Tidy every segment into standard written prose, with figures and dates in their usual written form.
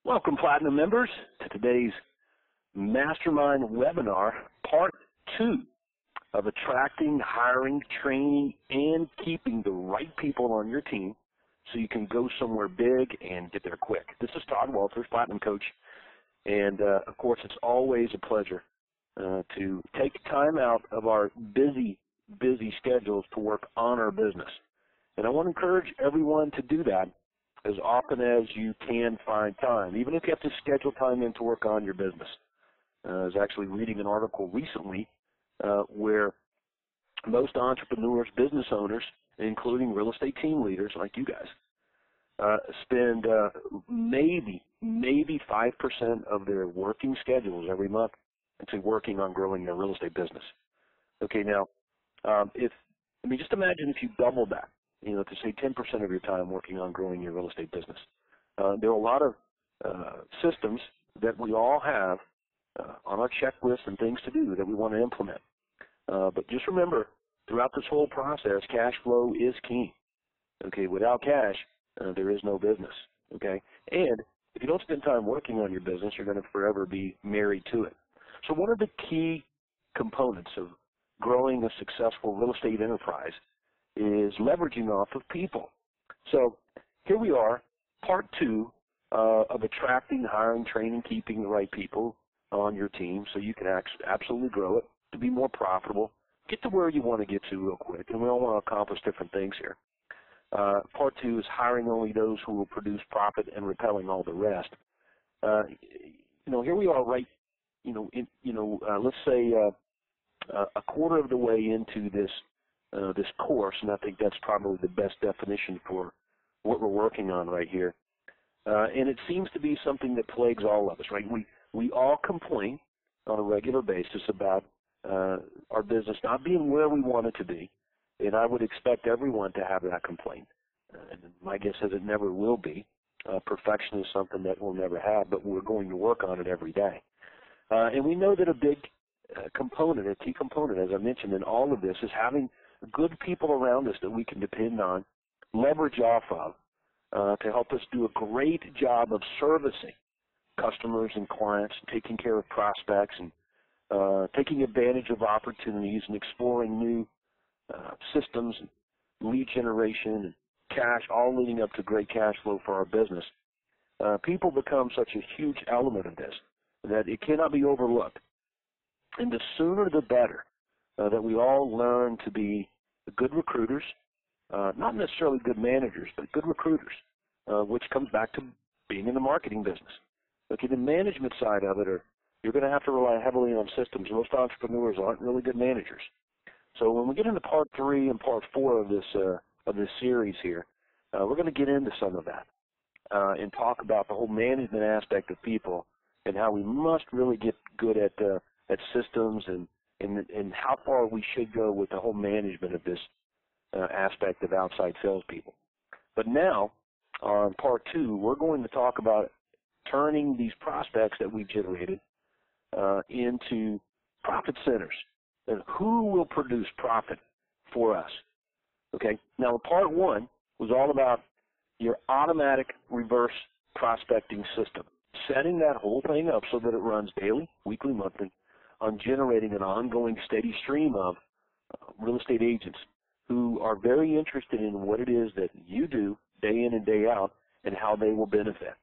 Welcome, Platinum members, to today's Mastermind webinar, Part 2 of attracting, hiring, training, and keeping the right people on your team so you can go somewhere big and get there quick. This is Todd Walters, Platinum Coach, and of course it's always a pleasure to take time out of our busy schedules to work on our business. And I want to encourage everyone to do that as often as you can find time, even if you have to schedule time in to work on your business. I was actually reading an article recently where most entrepreneurs, business owners, including real estate team leaders like you guys, spend maybe 5% of their working schedules every month into working on growing their real estate business. Okay, now, just imagine if you doubled that, to say 10% of your time working on growing your real estate business. There are a lot of systems that we all have on our checklist and things to do that we want to implement. But just remember, throughout this whole process, cash flow is key. Okay, without cash, there is no business. Okay, and if you don't spend time working on your business, you're going to forever be married to it. So one of the key components of growing a successful real estate enterprise is leveraging off of people. So here we are, Part 2 of attracting, hiring, training, keeping the right people on your team so you can absolutely grow it, to be more profitable, get to where you want to get to real quick, and we all want to accomplish different things here. Part 2 is hiring only those who will produce profit and repelling all the rest. Here we are, right? Let's say a quarter of the way into this course, and I think that's probably the best definition for what we're working on right here. And it seems to be something that plagues all of us, right? We all complain on a regular basis about our business not being where we want it to be, and I would expect everyone to have that complaint. And my guess is it never will be. Perfection is something that we'll never have, but we're going to work on it every day. And we know that a big component, a key component, as I mentioned, in all of this is having good people around us that we can depend on, leverage off of, to help us do a great job of servicing customers and clients, taking care of prospects, and taking advantage of opportunities and exploring new systems, and lead generation, and cash, all leading up to great cash flow for our business. People become such a huge element of this that it cannot be overlooked. And the sooner the better that we all learn to be good recruiters, not necessarily good managers, but good recruiters, which comes back to being in the marketing business. Okay, the management side of it, you're going to have to rely heavily on systems. Most entrepreneurs aren't really good managers. So when we get into Part 3 and Part 4 of this series here, we're going to get into some of that and talk about the whole management aspect of people and how we must really get good at systems and how far we should go with the whole management of this aspect of outside salespeople. But now, on Part 2, we're going to talk about turning these prospects that we've generated into profit centers. And who will produce profit for us? Okay. Now, Part 1 was all about your automatic reverse prospecting system, setting that whole thing up so that it runs daily, weekly, monthly, on generating an ongoing steady stream of real estate agents who are very interested in what it is that you do day in and day out and how they will benefit.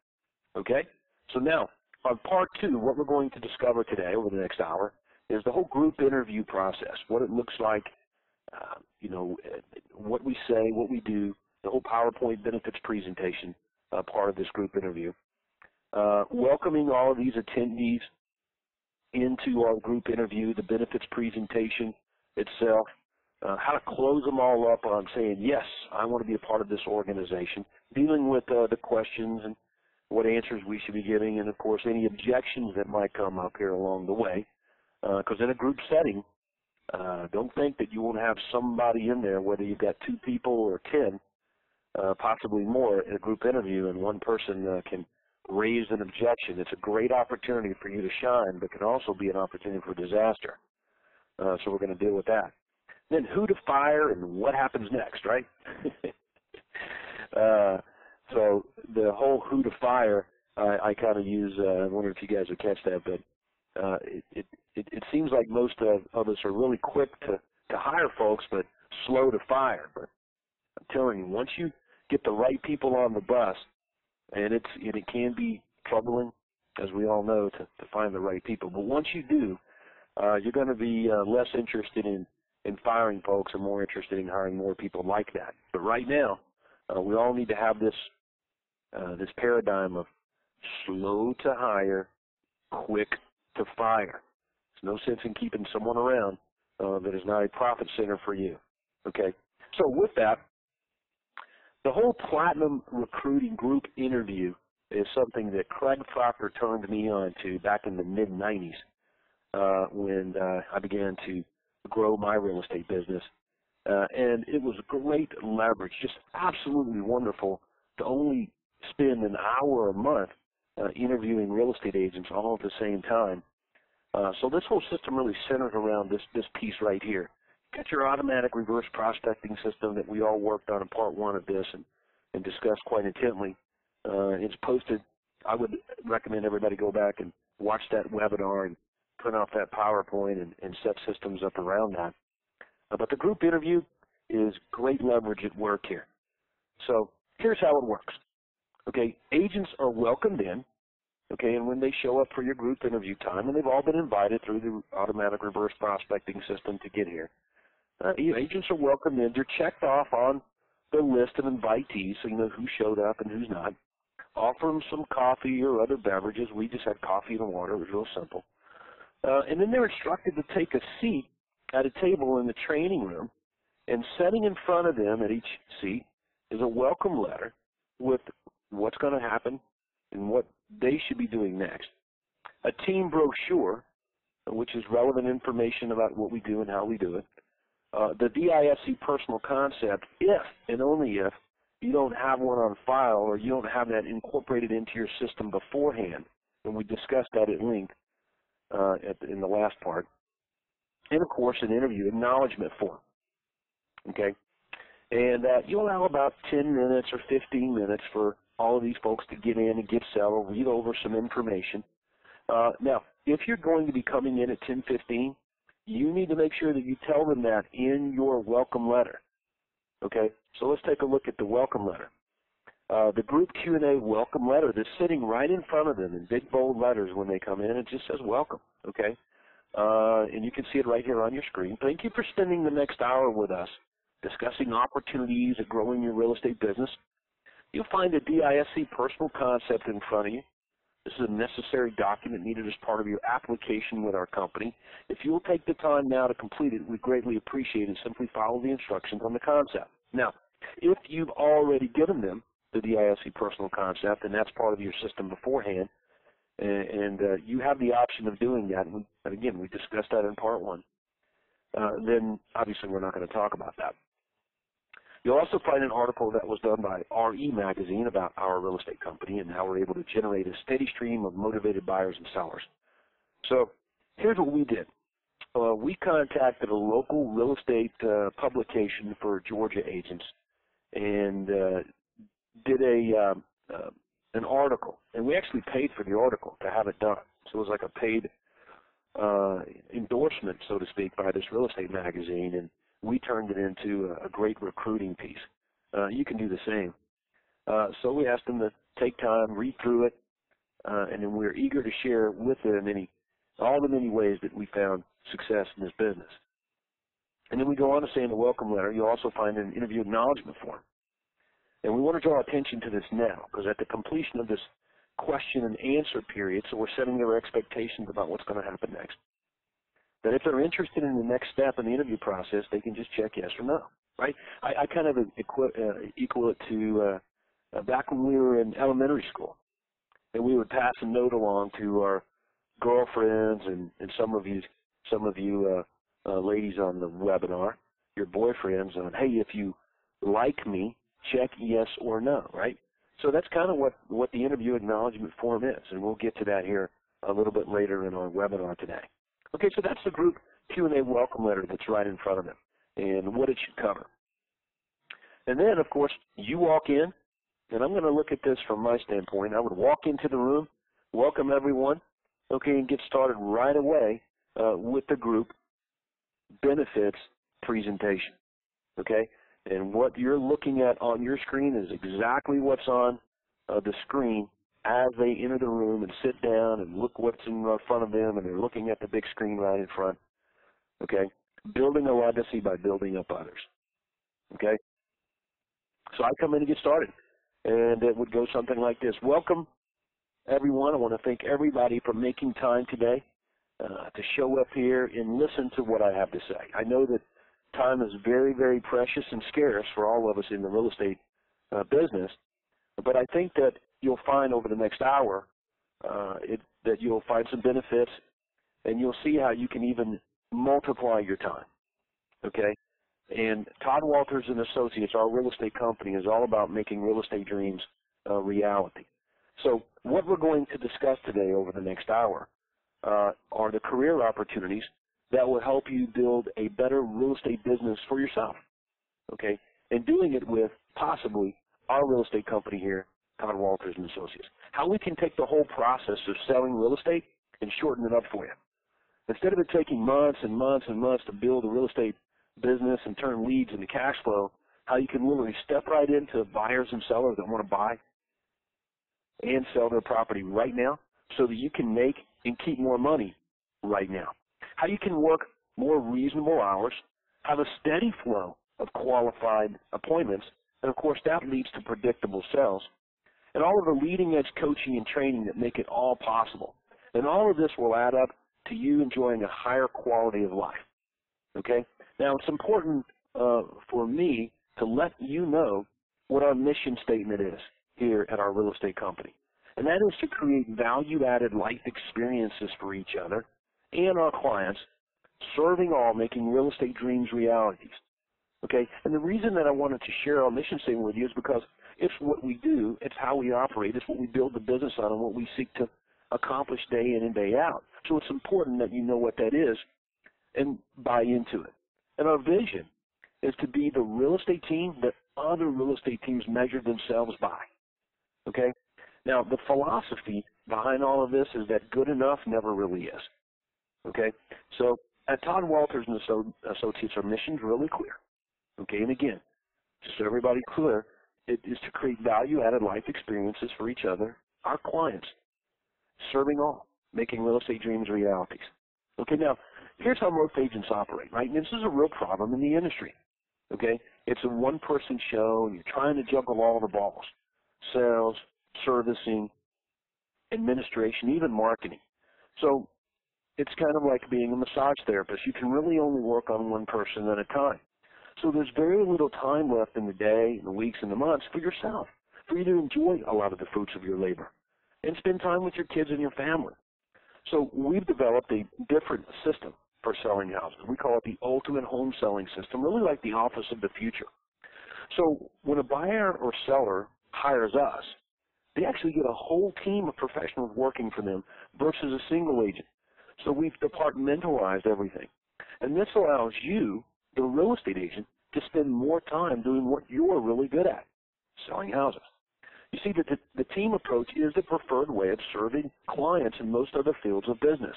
Okay? So now, on Part 2, what we're going to discover today over the next hour is the whole group interview process, what it looks like, what we say, what we do, the whole PowerPoint benefits presentation part of this group interview. Welcoming all of these attendees into our group interview, the benefits presentation itself, how to close them all up on saying, yes, I want to be a part of this organization, dealing with the questions and what answers we should be giving, and, of course, any objections that might come up here along the way. Because in a group setting, don't think that you won't have somebody in there, whether you've got 2 people or 10, possibly more, in a group interview, and one person can raise an objection. It's a great opportunity for you to shine, but can also be an opportunity for disaster. So we're going to deal with that. Then who to fire and what happens next, right? So the whole who to fire I kind of use, I wonder if you guys would catch that, but it seems like most of us are really quick to hire folks, but slow to fire. But I'm telling you, once you get the right people on the bus, and it can be troubling, as we all know, to find the right people. But once you do, you're going to be less interested in firing folks and more interested in hiring more people like that. But right now, we all need to have this paradigm of slow to hire, quick to fire. There's no sense in keeping someone around that is not a profit center for you. Okay? So with that, the whole Platinum Recruiting Group interview is something that Craig Proctor turned me on to back in the mid-'90s when I began to grow my real estate business. And it was great leverage, just absolutely wonderful to only spend an hour a month interviewing real estate agents all at the same time. So this whole system really centers around this piece right here. Got your automatic reverse prospecting system that we all worked on in part one of this and discussed quite intently. It's posted. I would recommend everybody go back and watch that webinar and print off that PowerPoint and set systems up around that. But the group interview is great leverage at work here. So here's how it works. Okay, agents are welcomed in, okay, and when they show up for your group interview time, and they've all been invited through the automatic reverse prospecting system to get here, agents are welcomed in. They're checked off on the list of invitees, so you know who showed up and who's not. Offer them some coffee or other beverages. We just had coffee and water. It was real simple. And then they're instructed to take a seat at a table in the training room, and sitting in front of them at each seat is a welcome letter with what's going to happen and what they should be doing next. A team brochure, which is relevant information about what we do and how we do it. The DISC personal concept, if and only if you don't have one on file or you don't have that incorporated into your system beforehand, and we discussed that at length in the last part. And, of course, an interview acknowledgement form, okay? And you allow about 10 minutes or 15 minutes for all of these folks to get in and get settled, read over some information. Now, if you're going to be coming in at 10:15, you need to make sure that you tell them that in your welcome letter, okay? So let's take a look at the welcome letter. The group Q&A welcome letter that's sitting right in front of them in big, bold letters when they come in. It just says welcome, okay? And you can see it right here on your screen. Thank you for spending the next hour with us discussing opportunities of growing your real estate business. You'll find a DISC personal concept in front of you. This is a necessary document needed as part of your application with our company. If you will take the time now to complete it, we greatly appreciate it. Simply follow the instructions on the concept. Now, if you've already given them the DISC personal concept, and that's part of your system beforehand, and you have the option of doing that, and again, we discussed that in part one, then obviously we're not going to talk about that. You'll also find an article that was done by RE Magazine about our real estate company and how we're able to generate a steady stream of motivated buyers and sellers. So here's what we did. We contacted a local real estate publication for Georgia agents and did an article, and we actually paid for the article to have it done. So it was like a paid endorsement, so to speak, by this real estate magazine, and we turned it into a great recruiting piece. You can do the same. So we asked them to take time, read through it, and then we're eager to share with them all the many ways that we found success in this business. And then we go on to say in the welcome letter, you'll also find an interview acknowledgement form. And we want to draw attention to this now, because at the completion of this question and answer period, so we're setting their expectations about what's going to happen next, that if they're interested in the next step in the interview process, they can just check yes or no, right? I kind of equal it to back when we were in elementary school, and we would pass a note along to our girlfriends and some of you ladies on the webinar, your boyfriends, on, hey, if you like me, check yes or no, right? So that's kind of what the interview acknowledgement form is, and we'll get to that here a little bit later in our webinar today. Okay, so that's the group Q&A welcome letter that's right in front of them, and what it should cover. And then, of course, you walk in, and I'm going to look at this from my standpoint. I would walk into the room, welcome everyone, okay, and get started right away with the group benefits presentation, okay? And what you're looking at on your screen is exactly what's on the screen as they enter the room and sit down and look what's in front of them, and they're looking at the big screen right in front, okay? Building a legacy by building up others, okay? So I come in and get started, and it would go something like this. Welcome, everyone. I want to thank everybody for making time today to show up here and listen to what I have to say. I know that time is very, very precious and scarce for all of us in the real estate business, but I think that you'll find over the next hour that you'll find some benefits, and you'll see how you can even multiply your time, okay? And Todd Walters and Associates, our real estate company, is all about making real estate dreams a reality. So what we're going to discuss today over the next hour are the career opportunities that will help you build a better real estate business for yourself, okay? And doing it with possibly our real estate company here, Todd Walters and Associates. How we can take the whole process of selling real estate and shorten it up for you. Instead of it taking months and months and months to build a real estate business and turn leads into cash flow, how you can literally step right into buyers and sellers that want to buy and sell their property right now so that you can make and keep more money right now. How you can work more reasonable hours, have a steady flow of qualified appointments, and of course that leads to predictable sales, and all of the leading edge coaching and training that make it all possible. And all of this will add up to you enjoying a higher quality of life, okay? Now, it's important for me to let you know what our mission statement is here at our real estate company. And that is to create value-added life experiences for each other and our clients, serving all, making real estate dreams realities. Okay? And the reason that I wanted to share our mission statement with you is because it's what we do, it's how we operate, it's what we build the business on, and what we seek to accomplish day in and day out. So it's important that you know what that is and buy into it. And our vision is to be the real estate team that other real estate teams measure themselves by. Okay? Now, the philosophy behind all of this is that good enough never really is. Okay? So at Todd Walters and Associates, our mission's really clear. Okay? And again, just so everybody clear, it is to create value-added life experiences for each other, our clients, serving all, making real estate dreams realities. Okay, now, here's how most agents operate, right? And this is a real problem in the industry, okay? It's a one-person show, and you're trying to juggle all the balls: sales, servicing, administration, even marketing. So it's kind of like being a massage therapist. You can really only work on one person at a time. So there's very little time left in the day, in the weeks, and the months for yourself, for you to enjoy a lot of the fruits of your labor and spend time with your kids and your family. So we've developed a different system for selling houses. We call it the ultimate home selling system, really like the office of the future. So when a buyer or seller hires us, they actually get a whole team of professionals working for them versus a single agent. So we've departmentalized everything. And this allows you, the real estate agent, to spend more time doing what you're really good at, selling houses. You see, that the team approach is the preferred way of serving clients in most other fields of business.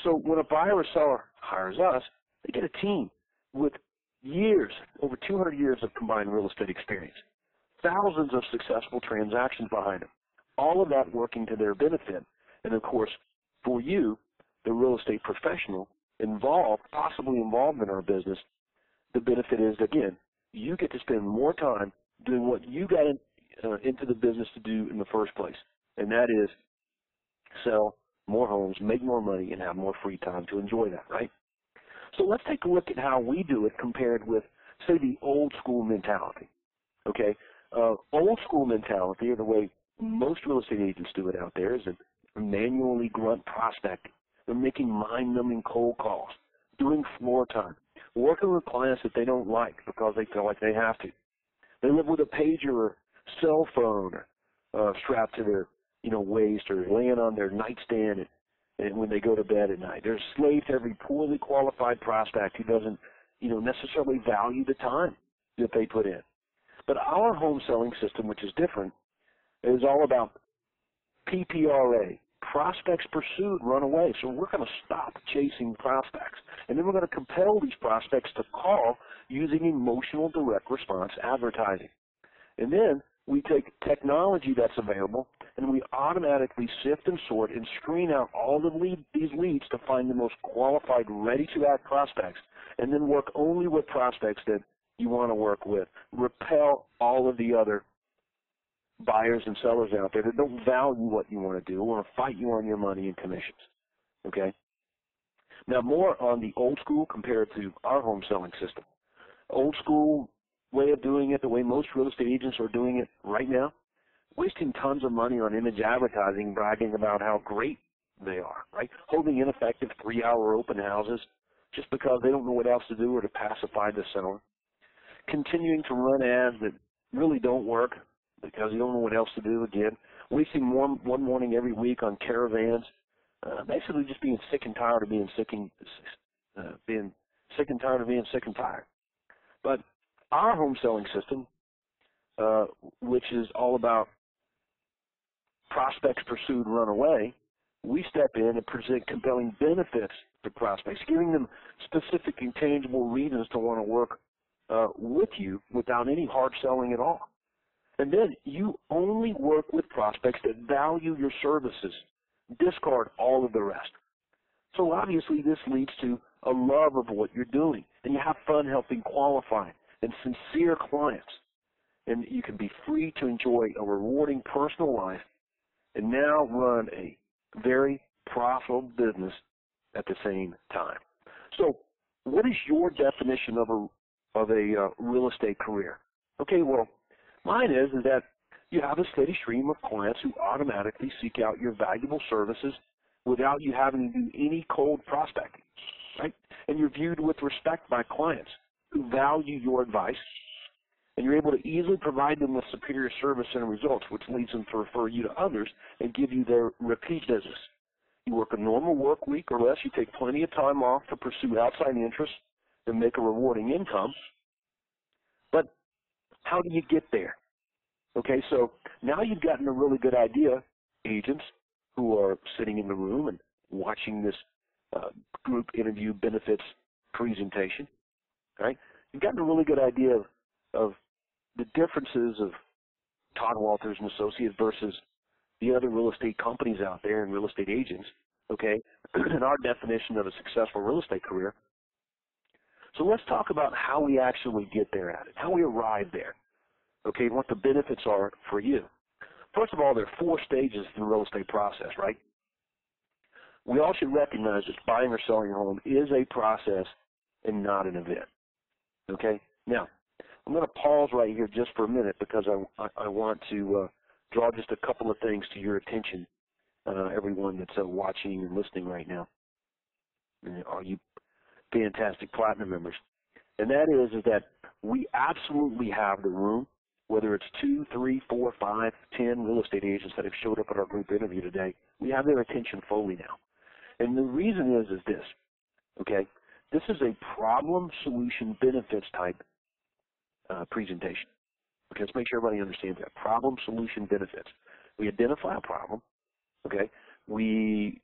So when a buyer or seller hires us, they get a team with years, over 200 years of combined real estate experience, thousands of successful transactions behind them, all of that working to their benefit. And of course, for you, the real estate professional involved, possibly involved in our business, the benefit is, again, you get to spend more time doing what you got into the business to do in the first place, and that is sell more homes, make more money, and have more free time to enjoy that, right? So let's take a look at how we do it compared with, say, the old school mentality, okay? Old school mentality, or the way most real estate agents do it out there, is a manually grunt prospecting. They're making mind-numbing cold calls, doing floor time, working with clients that they don't like because they feel like they have to. They live with a pager or cell phone strapped to their waist, or laying on their nightstand and when they go to bed at night. They're a slave to every poorly qualified prospect who doesn't necessarily value the time that they put in. But our home selling system, which is different, is all about PPRA, prospects pursued, run away. So we're going to stop chasing prospects. And then we're going to compel these prospects to call using emotional direct response advertising. And then we take technology that's available and we automatically sift and sort and screen out all these leads to find the most qualified, ready-to-act prospects, and then work only with prospects that you want to work with. Repel all of the other buyers and sellers out there that don't value what you want to do or fight you on your money and commissions. Okay? Now, more on the old school compared to our home selling system. Old school way of doing it, the way most real estate agents are doing it right now, wasting tons of money on image advertising, bragging about how great they are, right? Holding ineffective 3-hour open houses just because they don't know what else to do or to pacify the seller. Continuing to run ads that really don't work because you don't know what else to do again. Wasting one morning every week on caravans. Basically just being sick and tired of being sick and tired. But our home selling system, which is all about prospects pursued, run away, we step in and present compelling benefits to prospects, giving them specific and tangible reasons to want to work with you without any hard selling at all. And then you only work with prospects that value your services. Discard all of the rest. So obviously this leads to a love of what you're doing, and you have fun helping qualify and sincere clients. And you can be free to enjoy a rewarding personal life and now run a very profitable business at the same time. So what is your definition of a real estate career? Okay, well, mine is that you have a steady stream of clients who automatically seek out your valuable services without you having to do any cold prospecting, right? And you're viewed with respect by clients who value your advice, and you're able to easily provide them with superior service and results, which leads them to refer you to others and give you their repeat business. You work a normal work week or less. You take plenty of time off to pursue outside interests and make a rewarding income. But how do you get there? Okay, so now you've gotten a really good idea, agents who are sitting in the room and watching this group interview benefits presentation, right? You've gotten a really good idea of the differences of Todd Walters and Associates versus the other real estate companies out there and real estate agents, okay, and our definition of a successful real estate career. So let's talk about how we actually get there at it, how we arrive there, okay, and what the benefits are for you. First of all, there are 4 stages in the real estate process, right? We all should recognize that buying or selling a home is a process and not an event, okay? Now, I'm going to pause right here just for a minute because I want to draw just a couple of things to your attention, everyone that's watching and listening right now. Are you fantastic platinum members? And that is that we absolutely have the room, whether it's 2, 3, 4, 5, 10 real estate agents that have showed up at our group interview today. We have their attention fully now. And the reason is this, okay? This is a problem, solution, benefits type presentation. Okay, let's make sure everybody understands that. Problem, solution, benefits. We identify a problem, okay? We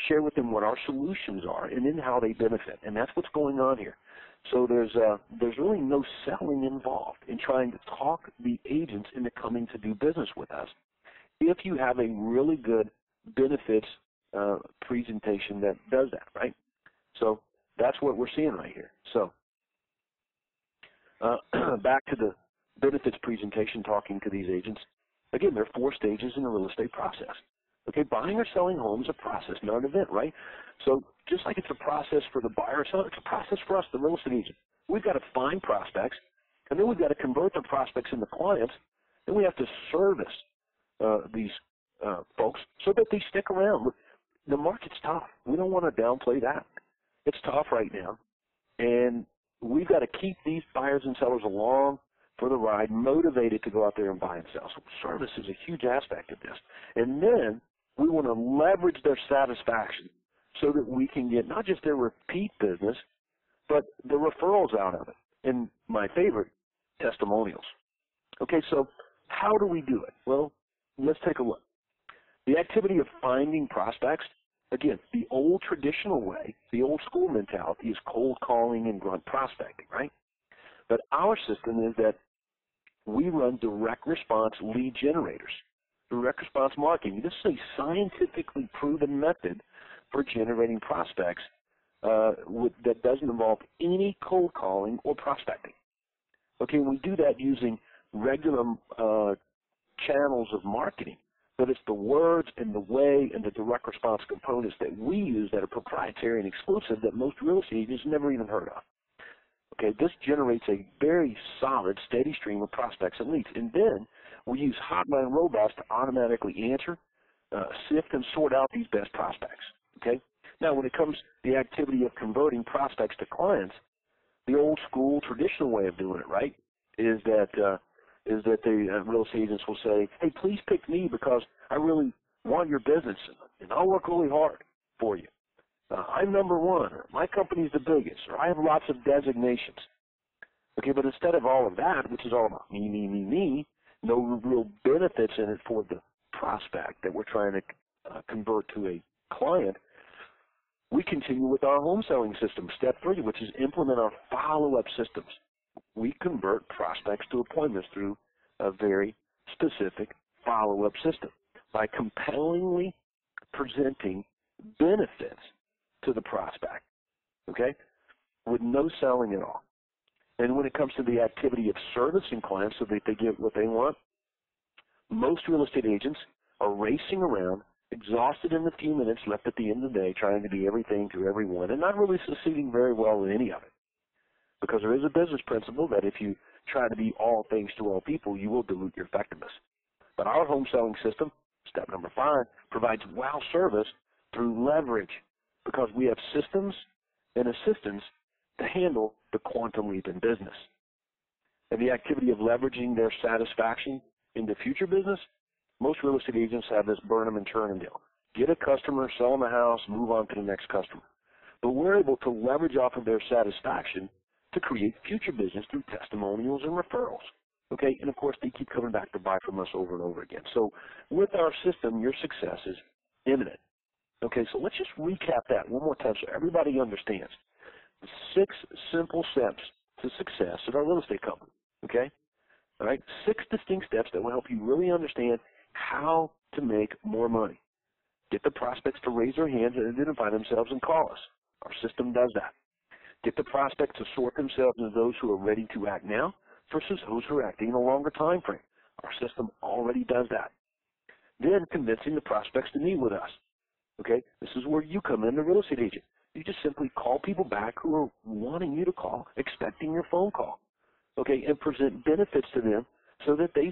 share with them what our solutions are and then how they benefit, and that's what's going on here. So there's really no selling involved in trying to talk the agents into coming to do business with us if you have a really good benefits presentation that does that, right? So that's what we're seeing right here. So back to the benefits presentation, talking to these agents. Again, there are 4 stages in the real estate process. Okay, buying or selling homes is a process, not an event, right? So just like it's a process for the buyer or seller, it's a process for us, the real estate agent. We've got to find prospects, and then we've got to convert the prospects into clients, and we have to service these folks so that they stick around. The market's tough. We don't want to downplay that. It's tough right now, and we've got to keep these buyers and sellers along for the ride, motivated to go out there and buy and sell. So service is a huge aspect of this. And then we want to leverage their satisfaction so that we can get not just their repeat business, but the referrals out of it. And my favorite, testimonials. Okay, so how do we do it? Well, let's take a look. The activity of finding prospects, again, the old traditional way, the old school mentality is cold calling and grunt prospecting, right? But our system is that we run direct response lead generators, direct response marketing. This is a scientifically proven method for generating prospects that doesn't involve any cold calling or prospecting. Okay, we do that using regular channels of marketing, but it's the words and the way and the direct response components that we use that are proprietary and exclusive that most real estate agents never even heard of. Okay, this generates a very solid, steady stream of prospects and leads. And then we use hotline robots to automatically answer, sift, and sort out these best prospects. Okay. Now, when it comes to the activity of converting prospects to clients, the old school, traditional way of doing it, right, is that the real estate agents will say, hey, please pick me because I really want your business, and I'll work really hard for you. I'm number one, or my company's the biggest, or I have lots of designations. Okay, but instead of all of that, which is all about me, no real benefits in it for the prospect that we're trying to convert to a client, we continue with our home selling system, step 3, which is implement our follow-up systems. We convert prospects to appointments through a very specific follow-up system by compellingly presenting benefits to the prospect, okay, with no selling at all. And when it comes to the activity of servicing clients so that they get what they want, most real estate agents are racing around, exhausted in the few minutes left at the end of the day, trying to be everything to everyone and not really succeeding very well in any of it. Because there is a business principle that if you try to be all things to all people, you will dilute your effectiveness. But our home selling system, step number 5, provides wow service through leverage, because we have systems and assistants to handle the quantum leap in business. And the activity of leveraging their satisfaction into future business, most real estate agents have this burn them and turn them deal. Get a customer, sell them a house, move on to the next customer. But we're able to leverage off of their satisfaction to create future business through testimonials and referrals. Okay, and of course they keep coming back to buy from us over and over again. So with our system, your success is imminent. Okay, so let's just recap that one more time so everybody understands. 6 simple steps to success at our real estate company. Okay? All right, 6 distinct steps that will help you really understand how to make more money. Get the prospects to raise their hands and identify themselves and call us. Our system does that. Get the prospects to sort themselves into those who are ready to act now versus those who are acting in a longer time frame. Our system already does that. Then convincing the prospects to meet with us. Okay, this is where you come in, the real estate agent. You just simply call people back who are wanting you to call, expecting your phone call. Okay, and present benefits to them so that they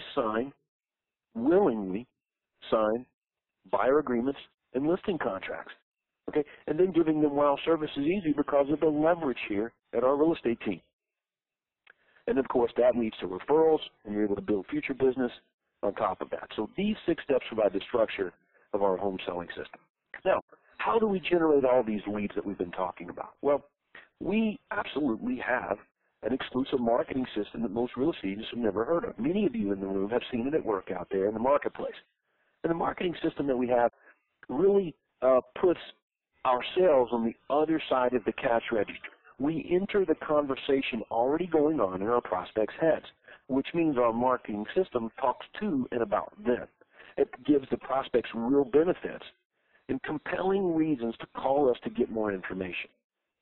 willingly sign buyer agreements and listing contracts. Okay, and then giving them wow service is easy because of the leverage here at our real estate team. And of course, that leads to referrals, and you're able to build future business on top of that. So these 6 steps provide the structure of our home selling system. Now, how do we generate all these leads that we've been talking about? Well, we absolutely have an exclusive marketing system that most real estate agents have never heard of. Many of you in the room have seen it at work out there in the marketplace. And the marketing system that we have really puts our sales on the other side of the cash register. We enter the conversation already going on in our prospects' heads, which means our marketing system talks to and about them. It gives the prospects real benefits and compelling reasons to call us to get more information,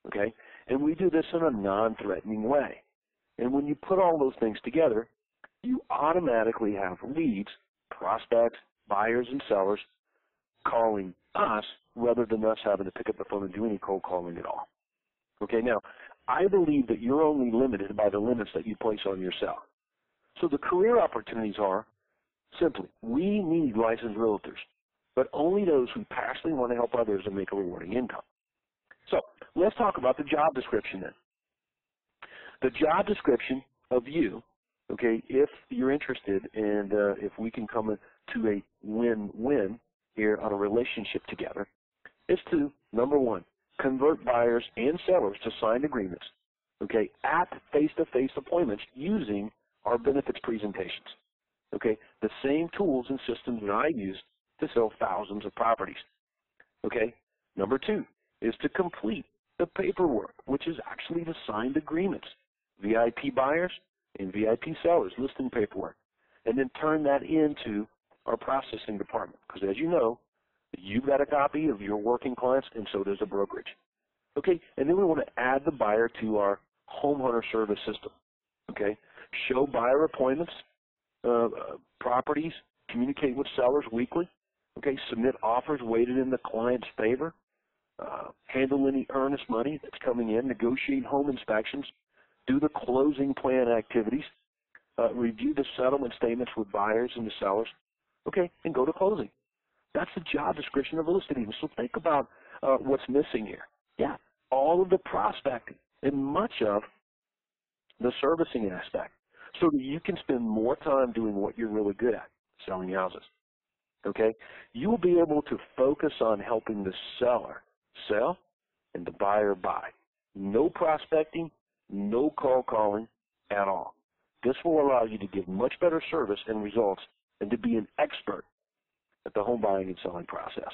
okay? And we do this in a non-threatening way. And when you put all those things together, you automatically have leads, prospects, buyers, and sellers calling us rather than us having to pick up the phone and do any cold calling at all. Okay, now, I believe that you're only limited by the limits that you place on yourself. So the career opportunities are simply, we need licensed realtors, but only those who passionately want to help others and make a rewarding income. So let's talk about the job description then. The job description of you, okay, if you're interested and if we can come to a win-win here on a relationship together, is to, number 1, convert buyers and sellers to signed agreements, okay, at face-to-face appointments using our benefits presentations. Okay, the same tools and systems that I use to sell thousands of properties. Okay, number 2 is to complete the paperwork, which is actually the signed agreements, VIP buyers and VIP sellers, listing paperwork, and then turn that into our processing department. Because as you know, you've got a copy of your working clients, and so does a brokerage. Okay, and then we want to add the buyer to our homeowner service system. Okay, show buyer appointments, properties, communicate with sellers weekly. Okay, submit offers weighted in the client's favor, handle any earnest money that's coming in, negotiate home inspections, do the closing plan activities, review the settlement statements with buyers and the sellers, okay, and go to closing. That's the job description of a real estate agent. So think about what's missing here. Yeah, all of the prospecting and much of the servicing aspect so that you can spend more time doing what you're really good at, selling houses. Okay? You will be able to focus on helping the seller sell and the buyer buy. No prospecting, no cold calling at all. This will allow you to give much better service and results and to be an expert at the home buying and selling process.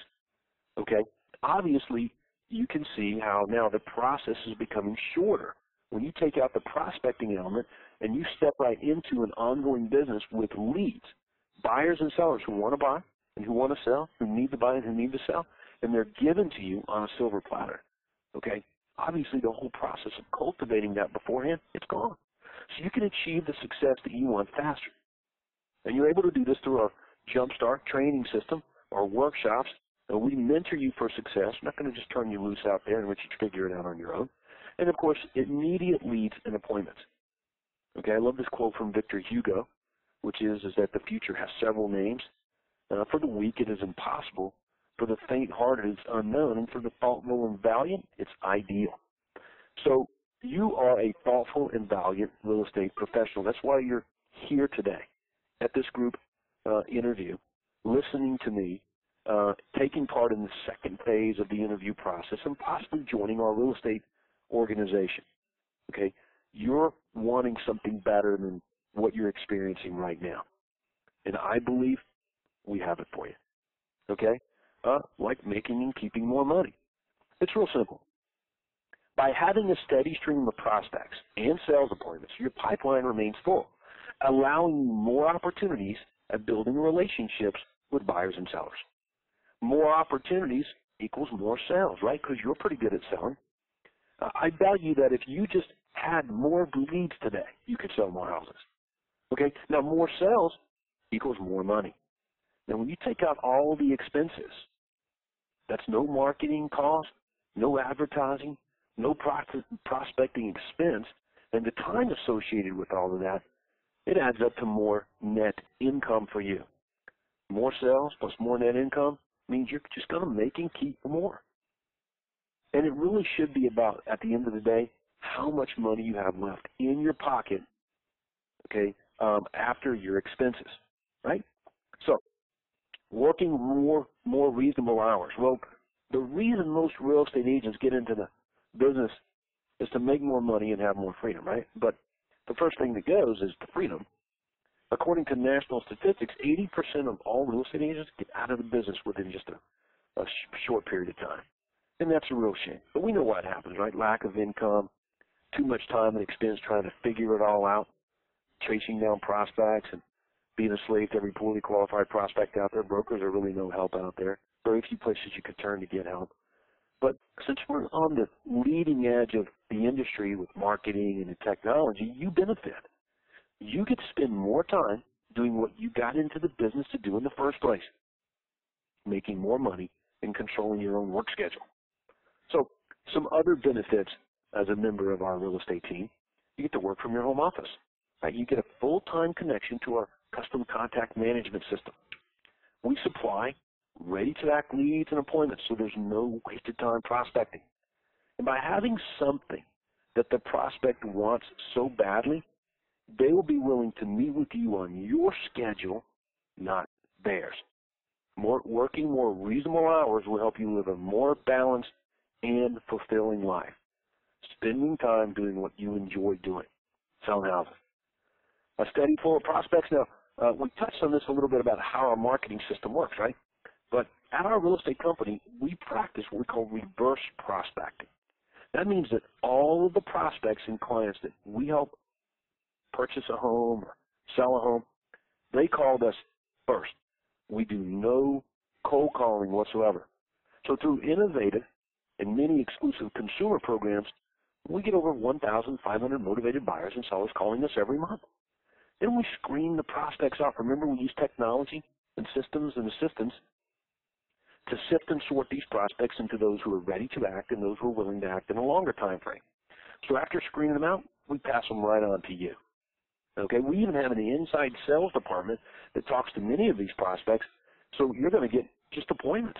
Okay? Obviously, you can see how now the process is becoming shorter. When you take out the prospecting element and you step right into an ongoing business with leads, buyers and sellers who want to buy and who want to sell, who need to buy and who need to sell, and they're given to you on a silver platter. Okay? Obviously, the whole process of cultivating that beforehand, it's gone. So you can achieve the success that you want faster. And you're able to do this through our Jumpstart training system, our workshops, and we mentor you for success. We're not going to just turn you loose out there and let you figure it out on your own. And, of course, immediate leads and appointments. Okay, I love this quote from Victor Hugo, which is that the future has several names. For the weak, it is impossible. For the faint-hearted, it's unknown. And for the thoughtful and valiant, it's ideal. So you are a thoughtful and valiant real estate professional. That's why you're here today at this group interview, listening to me, taking part in the second phase of the interview process, and possibly joining our real estate organization. Okay, you're wanting something better than what you're experiencing right now, and I believe we have it for you. Okay, like making and keeping more money. It's real simple. By having a steady stream of prospects and sales appointments, your pipeline remains full, allowing you more opportunities at building relationships with buyers and sellers. More opportunities equals more sales, right? Because you're pretty good at selling. I value that if you just had more leads today, you could sell more houses. Okay? Now, more sales equals more money. Now, when you take out all the expenses, that's no marketing cost, no advertising, no prospecting expense, and the time associated with all of that, it adds up to more net income for you. More sales plus more net income means you're just going to make and keep more. And it really should be about, at the end of the day, how much money you have left in your pocket, okay, after your expenses, right? So, working more reasonable hours. Well, the reason most real estate agents get into the business is to make more money and have more freedom, right? But the first thing that goes is the freedom. According to national statistics, 80% of all real estate agents get out of the business within just a short period of time. And that's a real shame. But we know what happens, right? Lack of income, too much time and expense trying to figure it all out, chasing down prospects and being a slave to every poorly qualified prospect out there. Brokers are really no help out there. Very few places you could turn to get help. But since we're on the leading edge of the industry with marketing and the technology, you benefit. You get to spend more time doing what you got into the business to do in the first place, making more money and controlling your own work schedule. So some other benefits as a member of our real estate team, you get to work from your home office. Right? You get a full-time connection to our custom contact management system. We supply ready-to-act leads and appointments, so there's no wasted time prospecting. And by having something that the prospect wants so badly, they will be willing to meet with you on your schedule, not theirs. Working more reasonable hours will help you live a more balanced and fulfilling life. Spending time doing what you enjoy doing, selling houses. a steady flow of prospects. Now, we touched on this a little bit about how our marketing system works, right? But at our real estate company, we practice what we call reverse prospecting. That means that all of the prospects and clients that we help purchase a home or sell a home, they called us first. We do no cold calling whatsoever. So through innovative and many exclusive consumer programs, we get over 1,500 motivated buyers and sellers calling us every month. Then we screen the prospects out. Remember, we use technology and systems and assistants to sift and sort these prospects into those who are ready to act and those who are willing to act in a longer time frame. So after screening them out, we pass them right on to you. Okay, we even have an inside sales department that talks to many of these prospects, so you're going to get just appointments.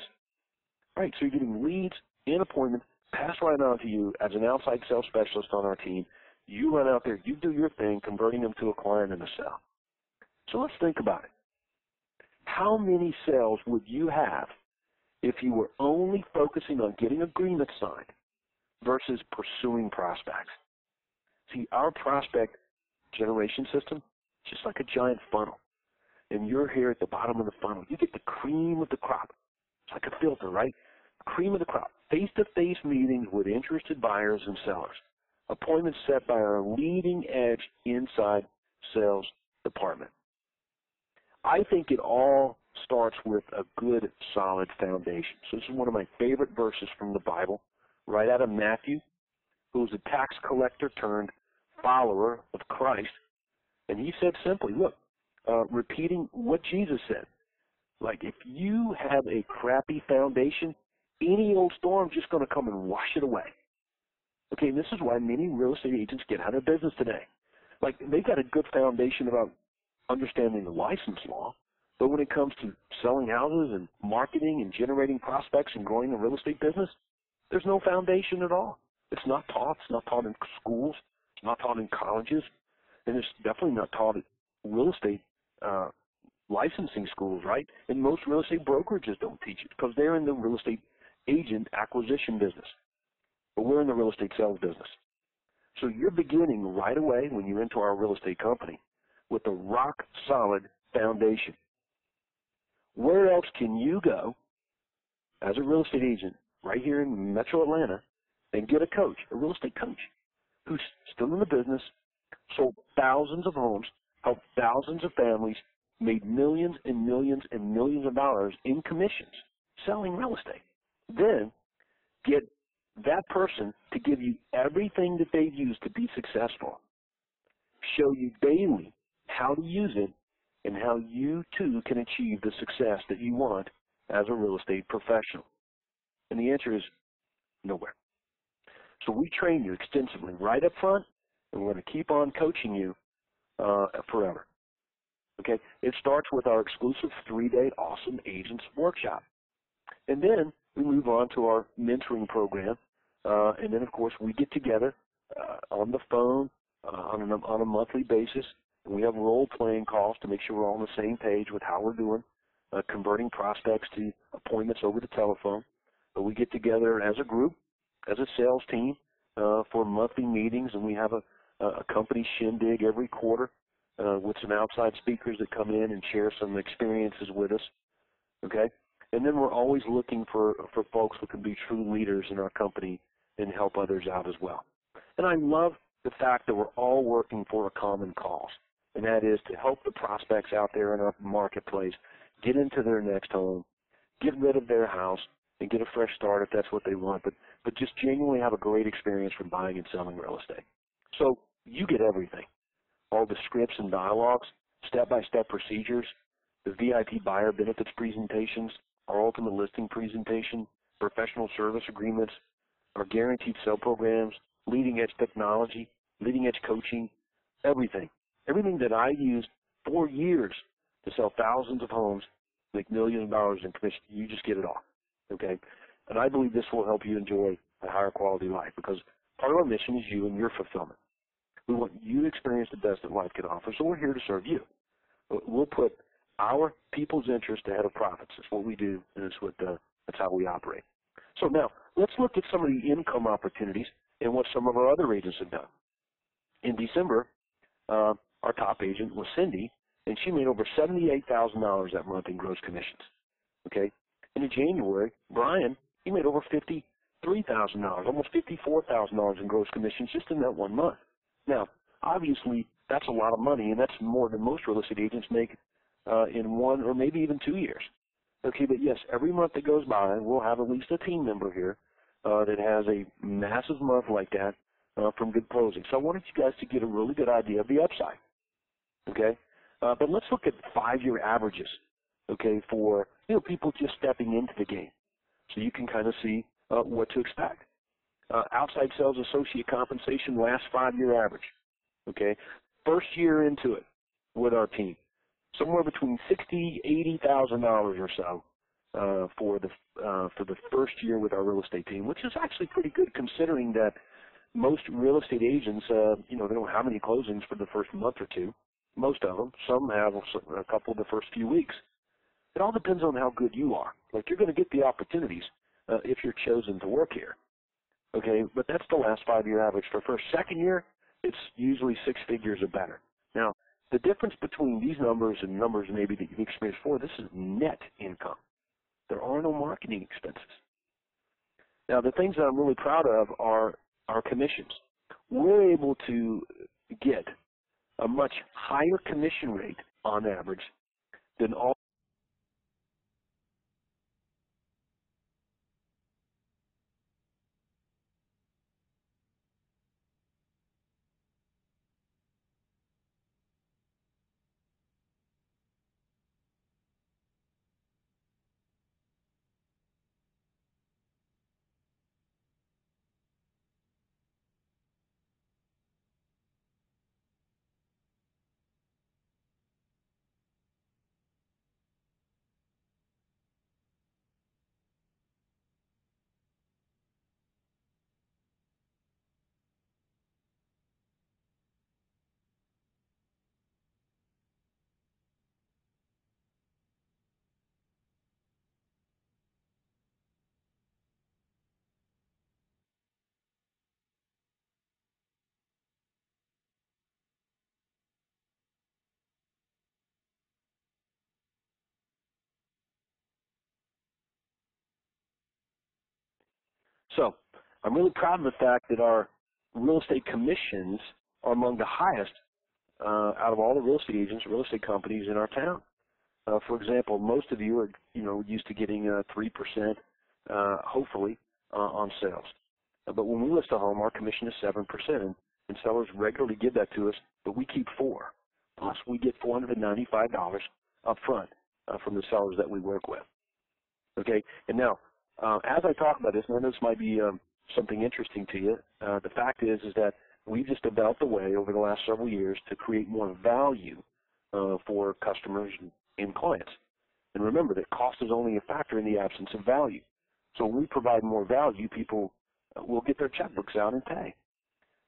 Right, so you're getting leads and appointments passed right on to you as an outside sales specialist on our team. You run out there, you do your thing, converting them to a client and a sale. So let's think about it. How many sales would you have if you were only focusing on getting agreements signed versus pursuing prospects? See, our prospect generation system is just like a giant funnel. And you're here at the bottom of the funnel. You get the cream of the crop. It's like a filter, right? Cream of the crop. Face-to-face meetings with interested buyers and sellers. Appointments set by our leading edge inside sales department. I think it all starts with a good, solid foundation. So this is one of my favorite verses from the Bible, right out of Matthew, who was a tax collector turned follower of Christ. And he said simply, look, repeating what Jesus said, like if you have a crappy foundation, any old storm's just going to come and wash it away. Okay, and this is why many real estate agents get out of business today. Like they've got a good foundation about understanding the license law, but when it comes to selling houses and marketing and generating prospects and growing the real estate business, there's no foundation at all. It's not taught. It's not taught in schools. It's not taught in colleges. And it's definitely not taught at real estate licensing schools, right? And most real estate brokerages don't teach it because they're in the real estate agent acquisition business. But we're in the real estate sales business. So you're beginning right away when you're into our real estate company with a rock-solid foundation. Where else can you go as a real estate agent right here in Metro Atlanta and get a coach, a real estate coach, who's still in the business, sold thousands of homes, helped thousands of families, made millions and millions and millions of dollars in commissions selling real estate. Then get that person to give you everything that they've used to be successful, show you daily how to use it, and how you too can achieve the success that you want as a real estate professional. And the answer is nowhere. So we train you extensively right up front, and we're going to keep on coaching you forever. Okay? It starts with our exclusive 3-day Awesome Agents Workshop. And then we move on to our mentoring program. And then, of course, we get together on the phone on a monthly basis. And we have role-playing calls to make sure we're all on the same page with how we're doing, converting prospects to appointments over the telephone. But we get together as a group, as a sales team, for monthly meetings, and we have a company shindig every quarter with some outside speakers that come in and share some experiences with us. Okay? And then we're always looking for folks who can be true leaders in our company and help others out as well. And I love the fact that we're all working for a common cause, and that is to help the prospects out there in our marketplace get into their next home, get rid of their house, and get a fresh start if that's what they want, but just genuinely have a great experience from buying and selling real estate. So you get everything, all the scripts and dialogues, step-by-step procedures, the VIP buyer benefits presentations, our ultimate listing presentation, professional service agreements, our guaranteed sale programs, leading-edge technology, leading-edge coaching, everything. Everything that I used for years to sell thousands of homes, make millions of dollars in commission, you just get it all, okay? And I believe this will help you enjoy a higher quality life because part of our mission is you and your fulfillment. We want you to experience the best that life can offer, so we're here to serve you. We'll put our people's interest ahead of profits. That's what we do, and that's how we operate. So now, let's look at some of the income opportunities and what some of our other agents have done. In December, our top agent was Cindy, and she made over $78,000 that month in gross commissions. Okay? And in January, Brian, he made over $53,000, almost $54,000 in gross commissions just in that 1 month. Now, obviously, that's a lot of money, and that's more than most real estate agents make in 1 or maybe even 2 years. Okay, but yes, every month that goes by, we'll have at least a team member here that has a massive month like that from good closing. So I wanted you guys to get a really good idea of the upside. Okay, but let's look at 5-year averages. Okay, for people just stepping into the game, so you can kind of see what to expect. Outside sales associate compensation last 5-year average. Okay, first year into it with our team, somewhere between $60,000–$80,000 or so for the first year with our real estate team, which is actually pretty good considering that most real estate agents, they don't have any closings for the first month or two. Most of them. Some have a couple the first few weeks. It all depends on how good you are. Like, you're going to get the opportunities if you're chosen to work here. Okay, but that's the last 5-year average. For first, second year, it's usually 6 figures or better. Now, the difference between these numbers and numbers maybe that you've experienced before, this is net income. There are no marketing expenses. Now, the things that I'm really proud of are our commissions. We're able to get a much higher commission rate on average than all. So I'm really proud of the fact that our real estate commissions are among the highest out of all the real estate agents, real estate companies in our town. For example, most of you are, used to getting 3%, hopefully, on sales. But when we list a home, our commission is 7%, and sellers regularly give that to us, but we keep 4%. Plus, we get $495 up front from the sellers that we work with. Okay, and now, as I talk about this, and I know this might be something interesting to you, the fact is that we've just developed a way over the last several years to create more value for customers and clients. And remember that cost is only a factor in the absence of value. So when we provide more value, people will get their checkbooks out and pay.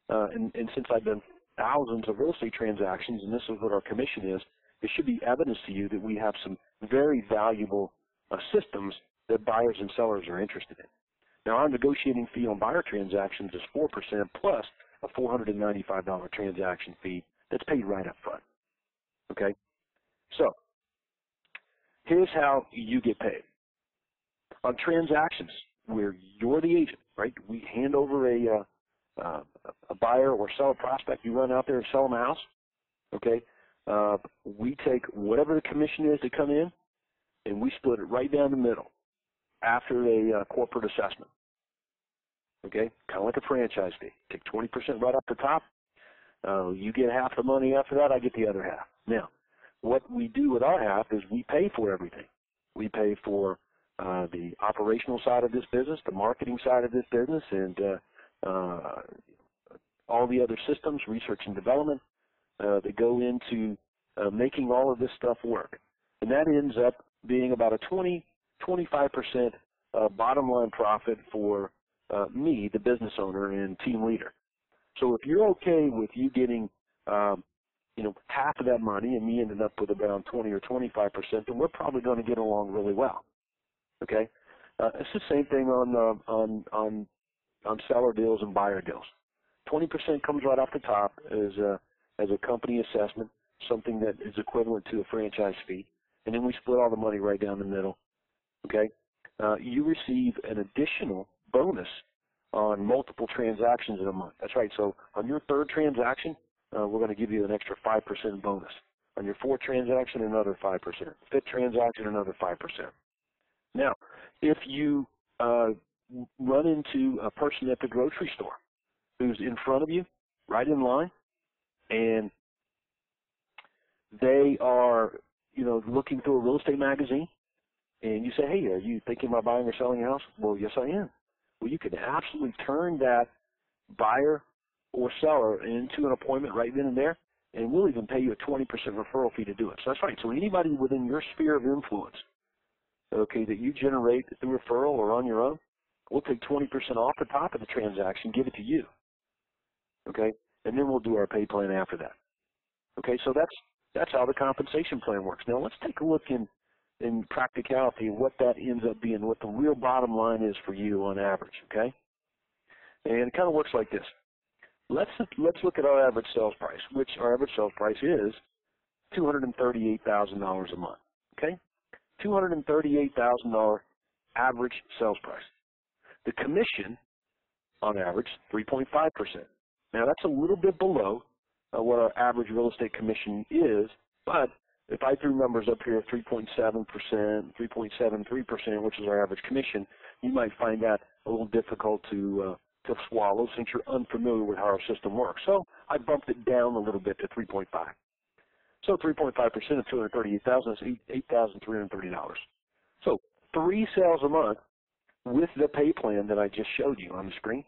And since I've done thousands of real estate transactions, and this is what our commission is, it should be evidence to you that we have some very valuable systems that buyers and sellers are interested in. Now, our negotiating fee on buyer transactions is 4% plus a $495 transaction fee that's paid right up front. Okay? So, here's how you get paid. On transactions where you're the agent, right? We hand over a buyer or seller prospect. You run out there and sell them a house. Okay? We take whatever the commission is to come in, and we split it right down the middle after a corporate assessment. Okay? Kind of like a franchise fee. Take 20% right off the top. You get half the money after that, I get the other half. Now, what we do with our half is we pay for everything. We pay for the operational side of this business, the marketing side of this business, and all the other systems, research and development, that go into making all of this stuff work. And that ends up being about a 25% bottom line profit for me, the business owner and team leader. So if you're okay with you getting half of that money and me ending up with around 20 or 25%, then we're probably going to get along really well. Okay, it's the same thing on seller deals and buyer deals. 20% comes right off the top as as a company assessment, something that is equivalent to a franchise fee, and then we split all the money right down the middle, okay? You receive an additional bonus on multiple transactions in a month. That's right. So on your third transaction, we're going to give you an extra 5% bonus. On your fourth transaction, another 5%. Fifth transaction, another 5%. Now, if you run into a person at the grocery store who's in front of you, right in line, and they are, looking through a real estate magazine, and you say, hey, are you thinking about buying or selling a house? Well, yes, I am. Well, you can absolutely turn that buyer or seller into an appointment right then and there, and we'll even pay you a 20% referral fee to do it. So that's right. So anybody within your sphere of influence, okay, that you generate through referral or on your own, we'll take 20% off the top of the transaction, give it to you, okay, and then we'll do our pay plan after that. Okay, so that's how the compensation plan works. Now let's take a look in practicality what that ends up being, what the real bottom line is for you on average, okay? And it kind of works like this. Let's look at our average sales price, which our average sales price is $238,000 a month, okay? $238,000 average sales price. The commission, on average, 3.5%. Now that's a little bit below what our average real estate commission is, but if I threw numbers up here of 3.7%, 3.73%, which is our average commission, you might find that a little difficult to swallow since you're unfamiliar with how our system works. So I bumped it down a little bit to 3.5. So 3.5% of $238,000 is $8,330. So 3 sales a month with the pay plan that I just showed you on the screen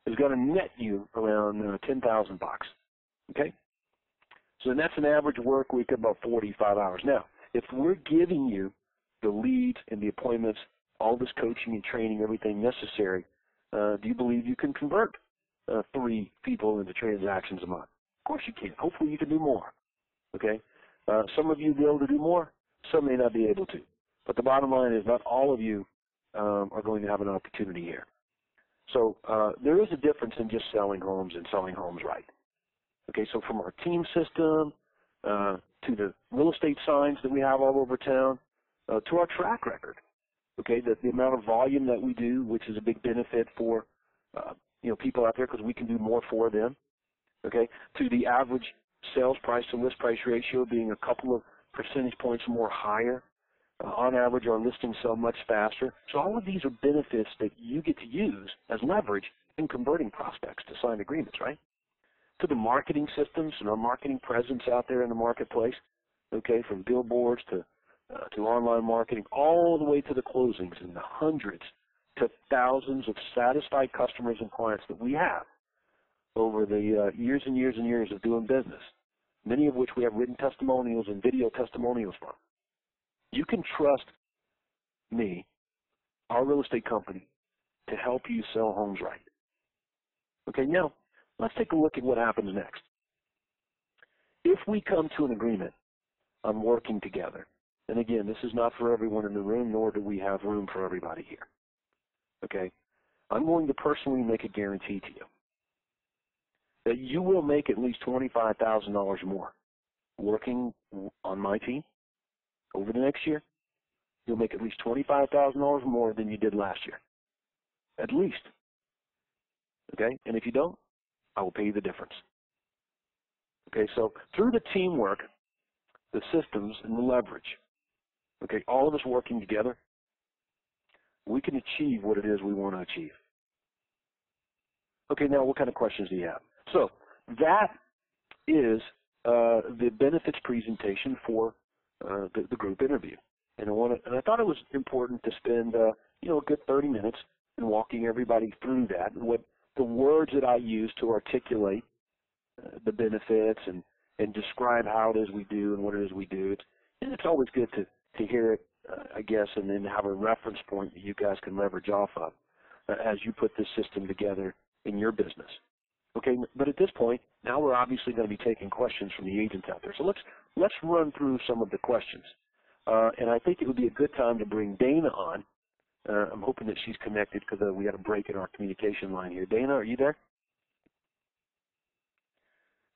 is going to net you around $10,000. Okay? So that's an average work week of about 45 hours. Now, if we're giving you the leads and the appointments, all this coaching and training, everything necessary, do you believe you can convert 3 people into transactions a month? Of course you can. Hopefully you can do more. Okay? Some of you will be able to do more. Some may not be able to. But the bottom line is not all of you are going to have an opportunity here. So there is a difference in just selling homes and selling homes right. Okay, so from our team system to the real estate signs that we have all over town to our track record, okay, the amount of volume that we do, which is a big benefit for people out there because we can do more for them, okay, to the average sales price to list price ratio being a couple of percentage points more higher. On average, our listings sell much faster. So all of these are benefits that you get to use as leverage in converting prospects to signed agreements, right? To the marketing systems and our marketing presence out there in the marketplace, okay, from billboards to online marketing, all the way to the closings and the hundreds to thousands of satisfied customers and clients that we have over the years and years and years of doing business, many of which we have written testimonials and video testimonials from. You can trust me, our real estate company, to help you sell homes right. Okay, now, let's take a look at what happens next. If we come to an agreement on working together, and again, this is not for everyone in the room, nor do we have room for everybody here. Okay? I'm going to personally make a guarantee to you that you will make at least $25,000 more working on my team over the next year. You'll make at least $25,000 more than you did last year. At least. Okay? And if you don't, I will pay you the difference. Okay, so through the teamwork, the systems, and the leverage, okay, all of us working together, we can achieve what it is we want to achieve. Okay, now what kind of questions do you have? So that is the benefits presentation for the group interview. And I thought it was important to spend a good 30 minutes in walking everybody through that and what the words that I use to articulate the benefits and describe how it is we do and what it is we do. It's always good to hear it, I guess, and then have a reference point that you guys can leverage off of as you put this system together in your business. Okay, but at this point, now we're obviously going to be taking questions from the agents out there. So let's run through some of the questions. And I think it would be a good time to bring Dana on. I'm hoping that she's connected because we had a break in our communication line here. Dana, are you there?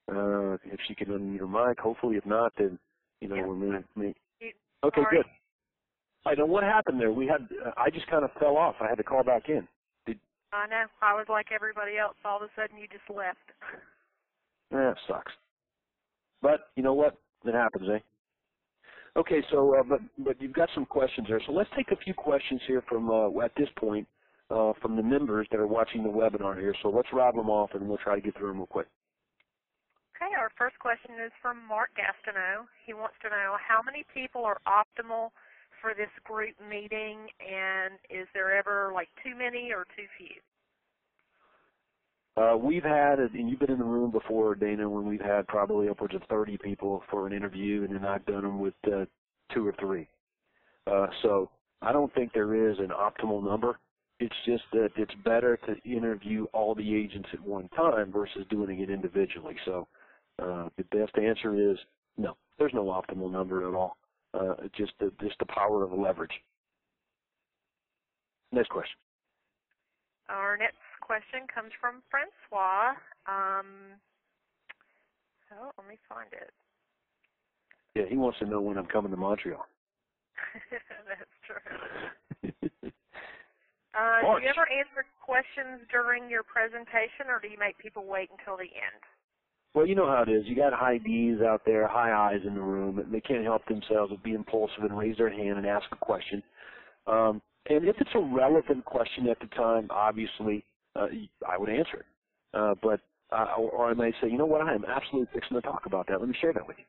If she can unmute her mic, hopefully. If not, then, you know, Yeah. we're going to. Okay, Sorry. good. I know what happened there. We had, I just kind of fell off. I had to call back in. I know. I was like everybody else. All of a sudden, you just left. That sucks. But you know what? It happens, eh? Okay, so but you've got some questions there. So let's take a few questions here from at this point from the members that are watching the webinar here. So let's rattle them off, and we'll try to get through them real quick. Okay, our first question is from Mark Gastineau. He wants to know how many people are optimal for this group meeting, and is there ever like too many or too few? We've had, and you've been in the room before, Dana, when we've had probably upwards of 30 people for an interview, and then I've done them with 2 or 3. So I don't think there is an optimal number. It's just that it's better to interview all the agents at one time versus doing it individually. So the best answer is no. There's no optimal number at all. Just the power of leverage. Next question. Our next question comes from Francois. Let me find it. Yeah, he wants to know when I'm coming to Montreal. That's true. Do you ever answer questions during your presentation, or do you make people wait until the end? Well, you know how it is. You got high D's out there, high I's in the room, and they can't help themselves but be impulsive and raise their hand and ask a question. And if it's a relevant question at the time, obviously, I would answer it. Or I may say, you know what, I am absolutely fixing to talk about that. Let me share that with you.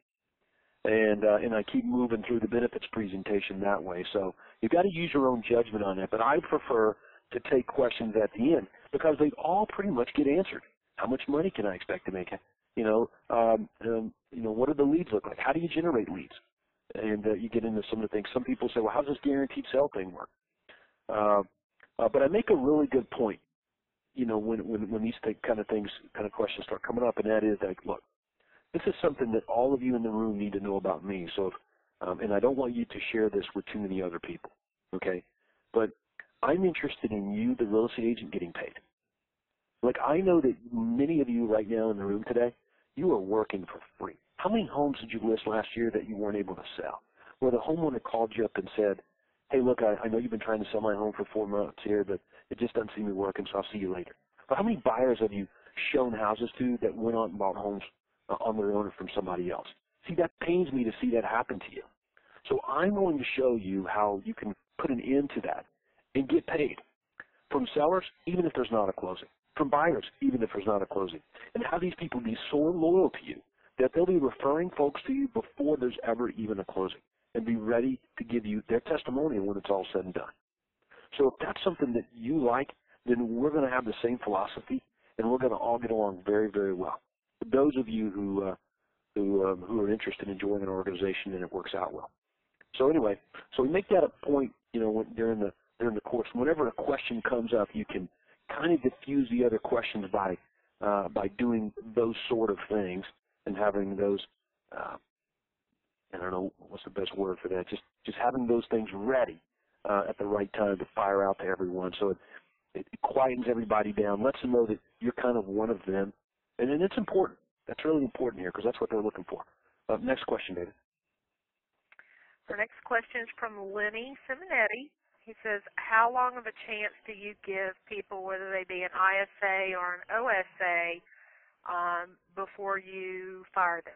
And I keep moving through the benefits presentation that way. So you've got to use your own judgment on that. But I prefer to take questions at the end because they all pretty much get answered. How much money can I expect to make? You know, what do the leads look like? How do you generate leads? And you get into some of the things. Some people say, well, how does this guaranteed sale thing work? But I make a really good point, you know, when these kind of questions start coming up, and that is like, look, this is something that all of you in the room need to know about me. So, and I don't want you to share this with too many other people, okay? But I'm interested in you, the real estate agent, getting paid. Like, I know that many of you right now in the room today, you are working for free. How many homes did you list last year that you weren't able to sell? Where the homeowner called you up and said, hey, look, I know you've been trying to sell my home for 4 months here, but it just doesn't seem to be working, so I'll see you later. But how many buyers have you shown houses to that went out and bought homes on their own or from somebody else? See, that pains me to see that happen to you. So I'm going to show you how you can put an end to that and get paid from sellers, even if there's not a closing, from buyers, even if there's not a closing, and have these people be so loyal to you that they'll be referring folks to you before there's ever even a closing and be ready to give you their testimonial when it's all said and done. So if that's something that you like, then we're going to have the same philosophy, and we're going to all get along very, very well. Those of you who are interested in joining an organization and it works out well. So anyway, so we make that a point, you know, during the course. Whenever a question comes up, you can kind of diffuse the other questions by doing those sort of things and having those. I don't know what's the best word for that. Just having those things ready at the right time to fire out to everyone. So it quietens everybody down, lets them know that you're kind of one of them, and then it's important. That's really important here because that's what they're looking for. Next question, David. Our next question is from Lenny Simonetti. He says, how long of a chance do you give people, whether they be an ISA or an OSA, before you fire them?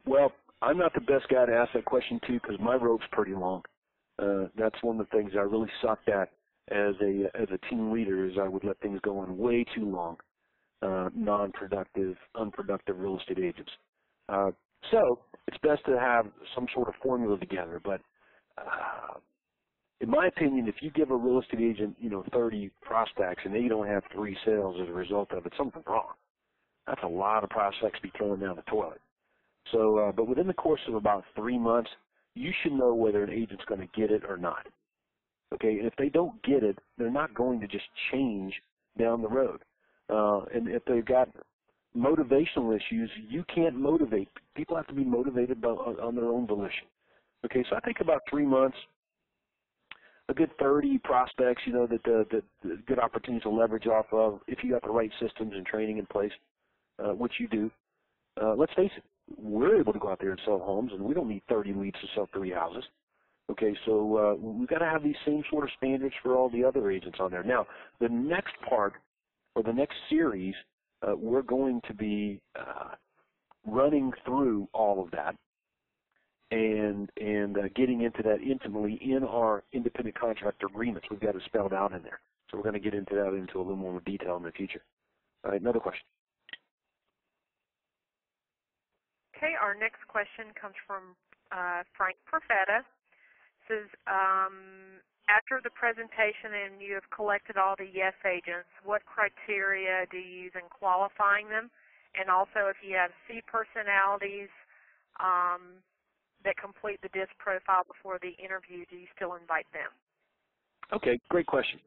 Well, I'm not the best guy to ask that question to because my rope's pretty long. That's one of the things I really sucked at as a team leader is I would let things go on way too long. Non-productive, unproductive real estate agents. So it's best to have some sort of formula together. But in my opinion, if you give a real estate agent, 30 prospects and they don't have 3 sales as a result of it, something's wrong. That's a lot of prospects to be thrown down the toilet. So, but within the course of about 3 months, you should know whether an agent's going to get it or not. Okay, and if they don't get it, they're not going to just change down the road. And if they've got motivational issues, you can't motivate. People have to be motivated on their own volition. Okay, so I think about 3 months. a good 30 prospects, you know, that good opportunities to leverage off of if you got the right systems and training in place, which you do. Let's face it, we're able to go out there and sell homes, and we don't need 30 leads to sell 3 houses. Okay, so we've got to have these same sort of standards for all the other agents on there. Now, the next part, or the next series, we're going to be running through all of that and getting into that intimately in our independent contractor agreements. We've got it spelled out in there. So we're going to get into that into a little more detail in the future. All right, another question. Okay, our next question comes from Frank Perfetta. Says, after the presentation and you have collected all the yes agents, what criteria do you use in qualifying them? And also, if you have C personalities that complete the DISC profile before the interview, do you still invite them? Okay, great question.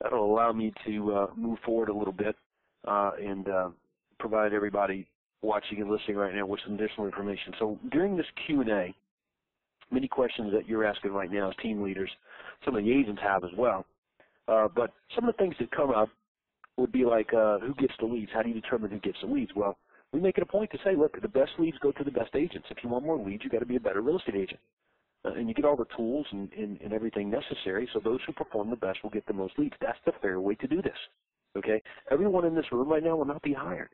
That'll allow me to move forward a little bit and provide everybody watching and listening right now with some additional information. So during this Q&A, many questions that you're asking right now as team leaders, some of the agents have as well. But some of the things that come up would be like, who gets the leads? How do you determine who gets the leads? Well, we make it a point to say, look, the best leads go to the best agents. If you want more leads, you've got to be a better real estate agent. And you get all the tools and everything necessary, so those who perform the best will get the most leads. That's the fair way to do this. Okay? Everyone in this room right now will not be hired.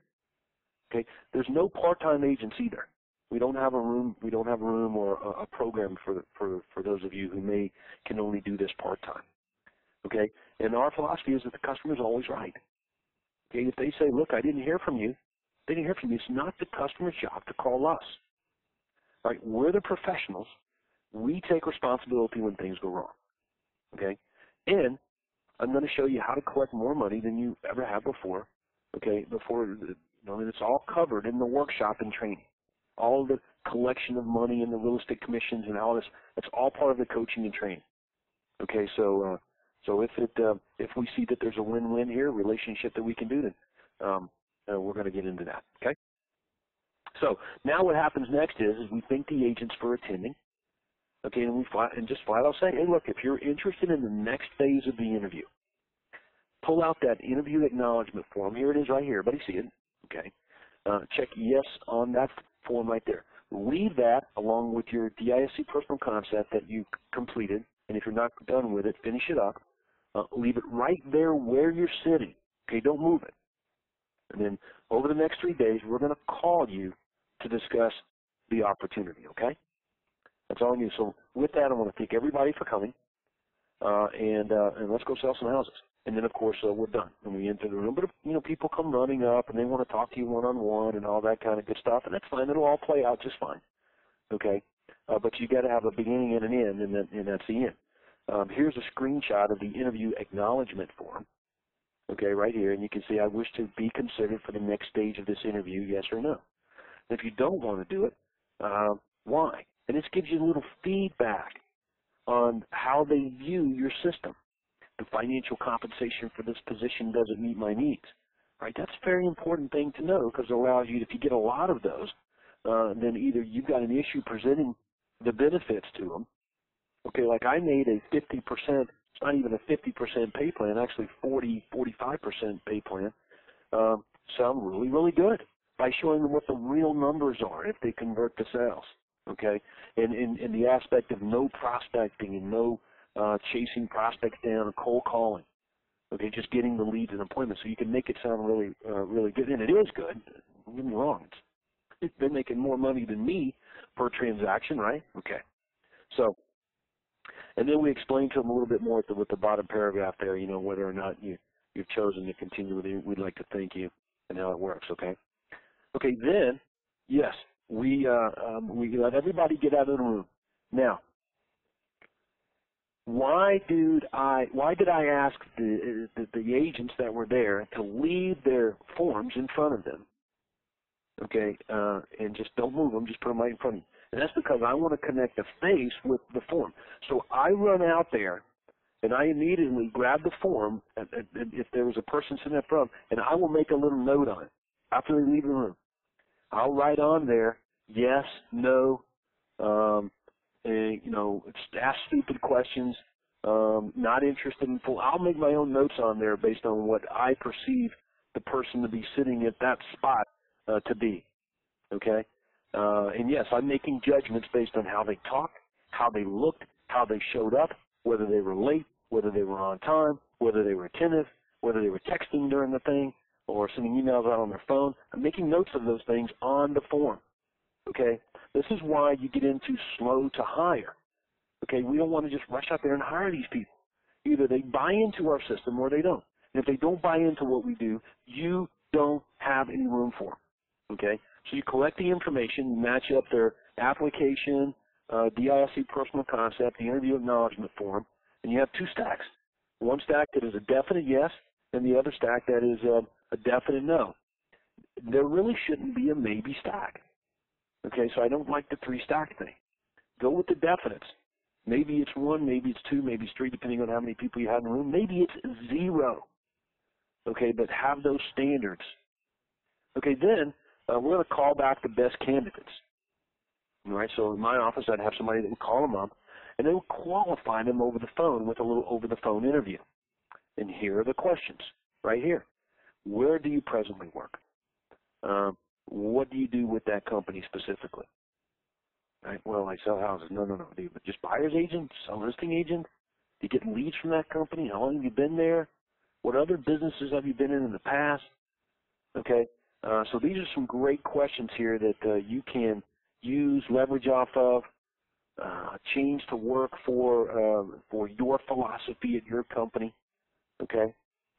Okay? There's no part-time agents either. We don't have a room. We don't have a room or a program for those of you who can only do this part time. Okay, and our philosophy is that the customer is always right. Okay, if they say, "Look, I didn't hear from you," they didn't hear from you. It's not the customer's job to call us. All right, we're the professionals. We take responsibility when things go wrong. Okay, and I'm going to show you how to collect more money than you ever have before. Okay, and it's all covered in the workshop and training. All the collection of money and the real estate commissions and all this, that's all part of the coaching and training. Okay, so if we see that there's a win-win here, relationship that we can do, then we're going to get into that. Okay. So now what happens next is we thank the agents for attending. Okay, and just flat out say, hey, look, if you're interested in the next phase of the interview, pull out that interview acknowledgement form. Here it is, right here. Everybody see it? Okay. Check yes on that form right there. Read that along with your DISC personal concept that you completed, and if you're not done with it, finish it up. Leave it right there where you're sitting. Okay, don't move it. And then over the next 3 days, we're going to call you to discuss the opportunity, okay? That's all I need. So with that, I want to thank everybody for coming, and let's go sell some houses. And then, of course, we're done, and we enter the room. But, people come running up, and they want to talk to you one-on-one and all that kind of good stuff, and that's fine. It'll all play out just fine, okay? But you got to have a beginning and an end, and that's the end. Here's a screenshot of the interview acknowledgement form, okay, right here. And you can see, I wish to be considered for the next stage of this interview, yes or no. If you don't want to do it, why? And this gives you a little feedback on how they view your system. The financial compensation for this position doesn't meet my needs. Right? That's a very important thing to know because it allows you, if you get a lot of those, then either you've got an issue presenting the benefits to them. Okay, like I made a 50%, it's not even a 50% pay plan, actually 45% pay plan, sound really, really good by showing them what the real numbers are if they convert to sales. Okay, and in the aspect of no prospecting and no chasing prospects down, cold calling. Okay, just getting the leads and appointments, so you can make it sound really, really good, and it is good. Don't get me wrong; they're making more money than me per transaction, right? Okay, so, and then we explain to them a little bit more with the bottom paragraph there. Whether or not you've chosen to continue with it. We'd like to thank you and how it works. Okay, okay. Then, yes, we let everybody get out of the room now. Why did I ask the agents that were there to leave their forms in front of them? Okay, and just don't move them, just put them right in front of you. And that's because I want to connect the face with the form. So I run out there, and I immediately grab the form, if there was a person sitting up front, and I will make a little note on it after they leave the room. I'll write on there, yes, no, ask stupid questions, not interested in full. I'll make my own notes on there based on what I perceive the person to be sitting at that spot to be. Okay? And yes, I'm making judgments based on how they talked, how they looked, how they showed up, whether they were late, whether they were on time, whether they were attentive, whether they were texting during the thing or sending emails out on their phone. I'm making notes of those things on the form. Okay? This is why you get into slow to hire. Okay? We don't want to just rush out there and hire these people. Either they buy into our system or they don't. And if they don't buy into what we do, you don't have any room for them. Okay? So you collect the information, match up their application, DISC personal concept, the interview acknowledgement form, and you have two stacks. One stack that is a definite yes, and the other stack that is a definite no. There really shouldn't be a maybe stack. Okay, so I don't like the three-stack thing. Go with the definites. Maybe it's one, maybe it's two, maybe it's three, depending on how many people you have in the room. Maybe it's 0. Okay, but have those standards. Okay, then we're going to call back the best candidates. All right, so in my office, I'd have somebody that would call them up, and they would qualify them over the phone with a little over-the-phone interview. And here are the questions, right here. Where do you presently work? What do you do with that company specifically? Right, well, I sell houses. No. Do you just buyer's agent, sell listing agent? Do you get leads from that company? How long have you been there? What other businesses have you been in the past? Okay, so these are some great questions here that you can use, leverage off of, change to work for your philosophy at your company. Okay,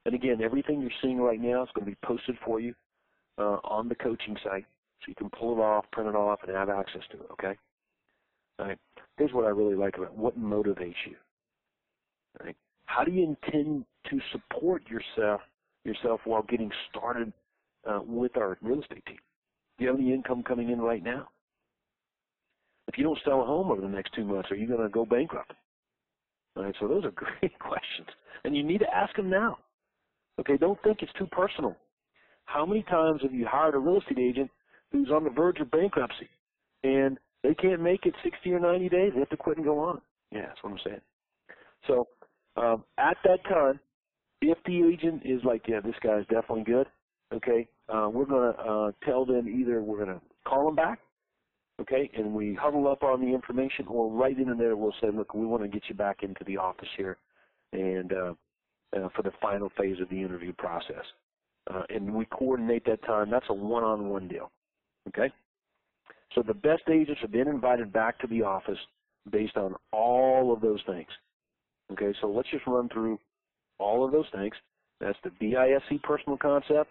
and again, everything you're seeing right now is going to be posted for you on the coaching site, so you can pull it off, print it off, and have access to it. Okay. All right. Here's what I really like about it. What motivates you? All right. How do you intend to support yourself while getting started with our real estate team? Do you have any income coming in right now? If you don't sell a home over the next 2 months, are you going to go bankrupt? All right. So those are great questions, and you need to ask them now. Okay. Don't think it's too personal. How many times have you hired a real estate agent who's on the verge of bankruptcy, and they can't make it 60 or 90 days? They have to quit and go on. Yeah, that's what I'm saying. So at that time, if the agent is like, yeah, this guy's definitely good, okay, we're going to tell them either we're going to call them back, okay, and we huddle up on the information, or right in there we'll say, look, we want to get you back into the office here and for the final phase of the interview process. And we coordinate that time. That's a one-on-one deal, okay? So the best agents are then invited back to the office based on all of those things. Okay, so let's just run through all of those things. That's the DISC personal concept,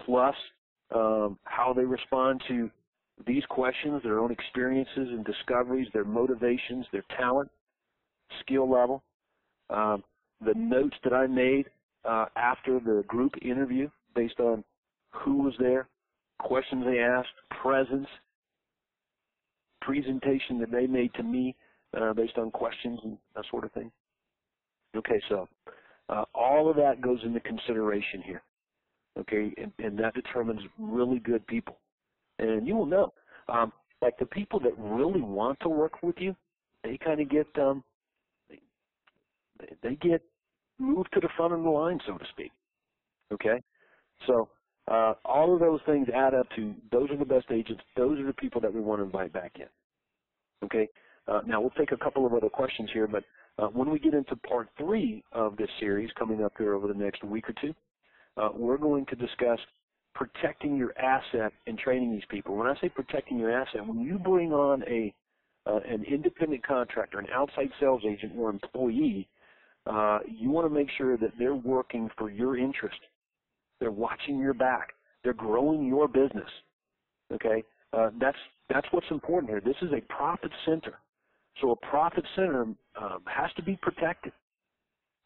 plus how they respond to these questions, their own experiences and discoveries, their motivations, their talent, skill level, the notes that I made after the group interview based on who was there, questions they asked, presence, presentation that they made to me based on questions and that sort of thing. Okay, so all of that goes into consideration here, okay, and that determines really good people. And you will know, like the people that really want to work with you, they kind of get, they get moved to the front of the line, so to speak, okay? So all of those things add up to those are the best agents. Those are the people that we want to invite back in. Okay. Now we'll take a couple of other questions here, but when we get into part 3 of this series coming up here over the next week or two, we're going to discuss protecting your asset and training these people. When I say protecting your asset, when you bring on an independent contractor, an outside sales agent or employee, you want to make sure that they're working for your interest. They're watching your back. They're growing your business. Okay, that's what's important here. This is a profit center, so a profit center has to be protected.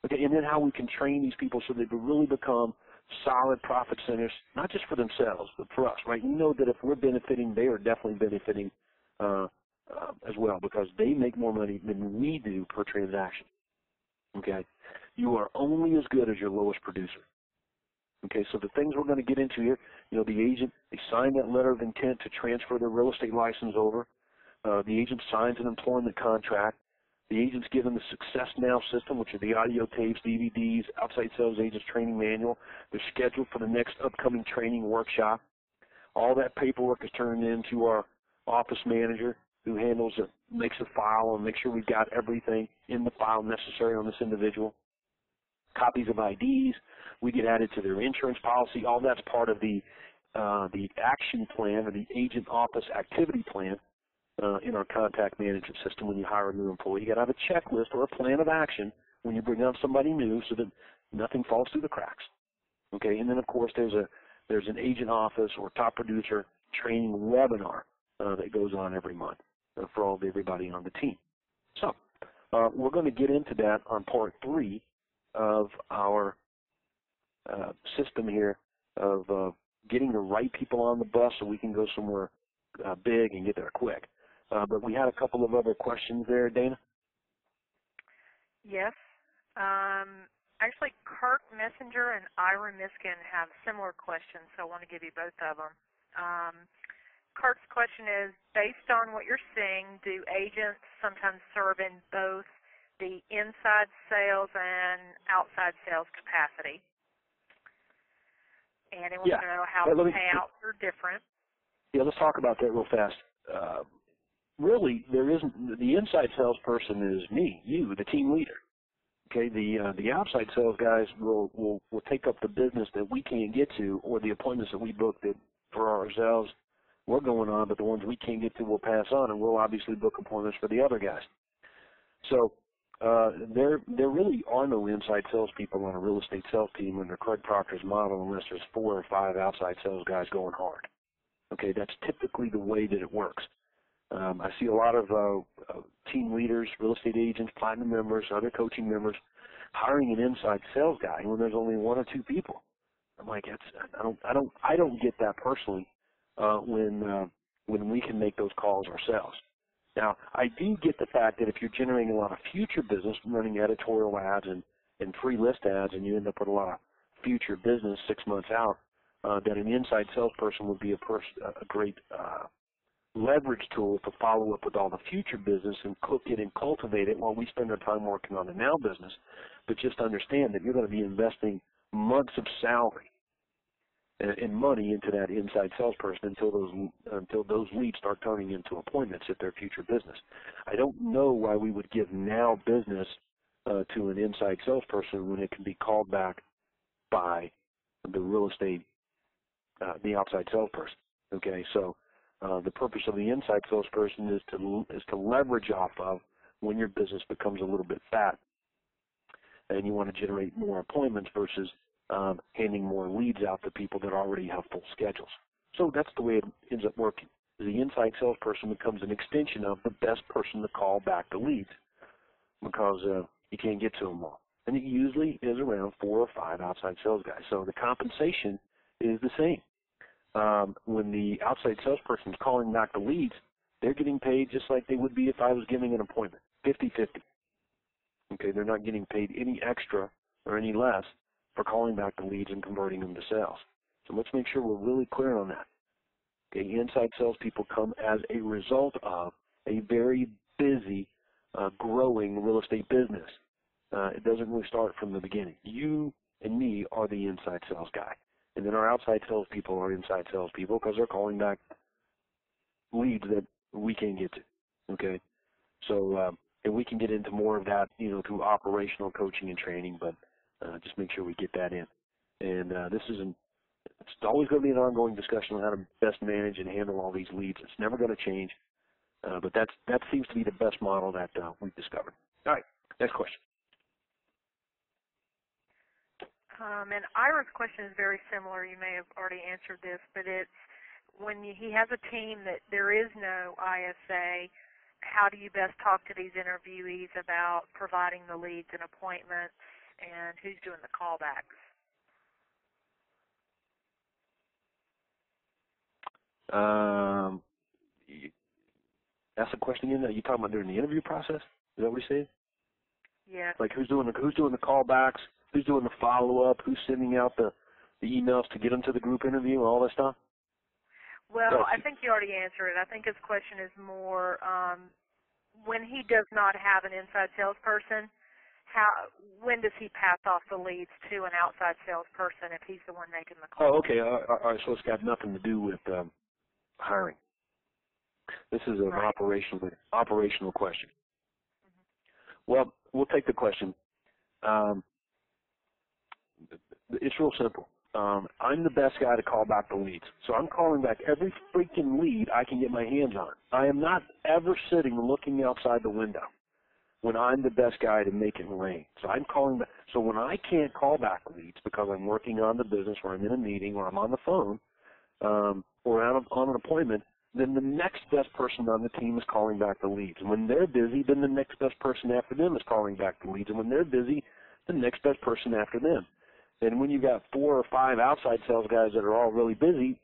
Okay, and then how we can train these people so they can really become solid profit centers, not just for themselves, but for us. Right? You know that if we're benefiting, they are definitely benefiting as well, because they make more money than we do per transaction. Okay, you are only as good as your lowest producer. Okay, so the things we're going to get into here, you know, the agent, they sign that letter of intent to transfer their real estate license over. The agent signs an employment contract. The agent's given the Success Now system, which are the audio tapes, DVDs, outside sales agents training manual. They're scheduled for the next upcoming training workshop. All that paperwork is turned into our office manager, who handles it, makes a file, and makes sure we've got everything in the file necessary on this individual. Copies of IDs, we get added to their insurance policy. All that's part of the action plan, or the agent office activity plan in our contact management system. When you hire a new employee, you got to have a checklist or a plan of action when you bring on somebody new, so that nothing falls through the cracks. Okay, and then of course there's an agent office or top producer training webinar that goes on every month for everybody on the team. So we're going to get into that on part 3 of our system here of getting the right people on the bus so we can go somewhere big and get there quick. But we had a couple of other questions there, Dana. Yes. Actually, Kirk Messenger and Ira Miskin have similar questions, so I want to give you both of them. Kirk's question is, based on what you're seeing, do agents sometimes serve in both the inside sales and outside sales capacity? And he wants to know how the payouts are different. Yeah, let's talk about that real fast. Really, there isn't. The inside salesperson is me, you, the team leader. Okay, the outside sales guys will take up the business that we can't get to, or the appointments that we booked that for ourselves we're going on, but the ones we can't get to we'll pass on, and we'll obviously book appointments for the other guys. So there really are no inside salespeople on a real estate sales team under Craig Proctor's model unless there's 4 or 5 outside sales guys going hard. Okay, that's typically the way that it works. I see a lot of team leaders, real estate agents, platinum members, other coaching members hiring an inside sales guy when there's only 1 or 2 people. I'm like, I don't get that personally when we can make those calls ourselves. Now, I do get the fact that if you're generating a lot of future business, running editorial ads and free list ads, and you end up with a lot of future business 6 months out, that an inside salesperson would be a great leverage tool to follow up with all the future business and cook it and cultivate it while we spend our time working on the now business. But just understand that you're going to be investing months of salary and money into that inside salesperson until those leads start turning into appointments at their future business. I don't know why we would give now business to an inside salesperson when it can be called back by the real estate, the outside salesperson. Okay, so the purpose of the inside salesperson is to leverage off of when your business becomes a little bit fat and you want to generate more appointments versus handing more leads out to people that already have full schedules. So that's the way it ends up working. The inside salesperson becomes an extension of the best person to call back the leads because you can't get to them all. And it usually is around 4 or 5 outside sales guys. So the compensation is the same. When the outside salesperson is calling back the leads, they're getting paid just like they would be if I was giving an appointment, 50-50. Okay, they're not getting paid any extra or any less for calling back the leads and converting them to sales. So let's make sure we're really clear on that. Okay, inside salespeople come as a result of a very busy, growing real estate business. It doesn't really start from the beginning. You and me are the inside sales guy. And then our outside salespeople are inside salespeople because they're calling back leads that we can't get to. Okay, so and we can get into more of that, through operational coaching and training. But just make sure we get that in. And it's always going to be an ongoing discussion on how to best manage and handle all these leads. It's never going to change. But that seems to be the best model that we've discovered. All right, next question. And Ira's question is very similar. You may have already answered this, but it's when he has a team that there is no ISA, how do you best talk to these interviewees about providing the leads and appointments, and who's doing the callbacks? That's the question again. Are you talking about during the interview process? Is that what you're saying? Yeah. Like who's doing the callbacks? Who's doing the follow-up? Who's sending out the emails to get them to the group interview and all that stuff? Well, I think you already answered it. I think his question is more, when he does not have an inside salesperson, when does he pass off the leads to an outside salesperson if he's the one making the call? Oh, okay. All right. So it's got nothing to do with hiring. This is an operational question. Well, we'll take the question. It's real simple. I'm the best guy to call back the leads. So I'm calling back every freaking lead I can get my hands on. I am not ever sitting looking outside the window when I'm the best guy to make it rain. So I'm calling back. So when I can't call back leads because I'm working on the business or I'm in a meeting or I'm on the phone or on an appointment, then the next best person on the team is calling back the leads. And when they're busy, then the next best person after them is calling back the leads. And when they're busy, the next best person after them. And when you've got 4 or 5 outside sales guys that are all really busy,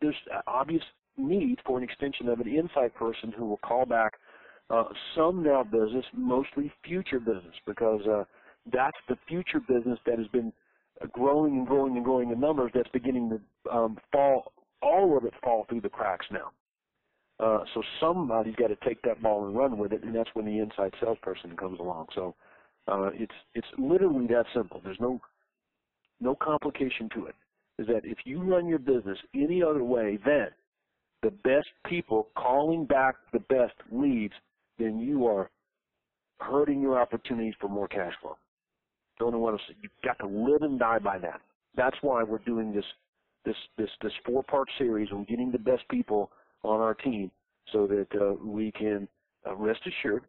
there's obvious need for an extension of an inside person who will call back some now business, mostly future business, because that's the future business that has been growing and growing and growing in numbers that's beginning to fall, all of it fall through the cracks now. So somebody's got to take that ball and run with it, and that's when the inside salesperson comes along. So it's literally that simple. There's no complication to it. Is that if you run your business any other way than the best people calling back the best leads, then you are hurting your opportunities for more cash flow. Don't know what else. You've got to live and die by that. That's why we're doing this 4-part series on getting the best people on our team, so that we can rest assured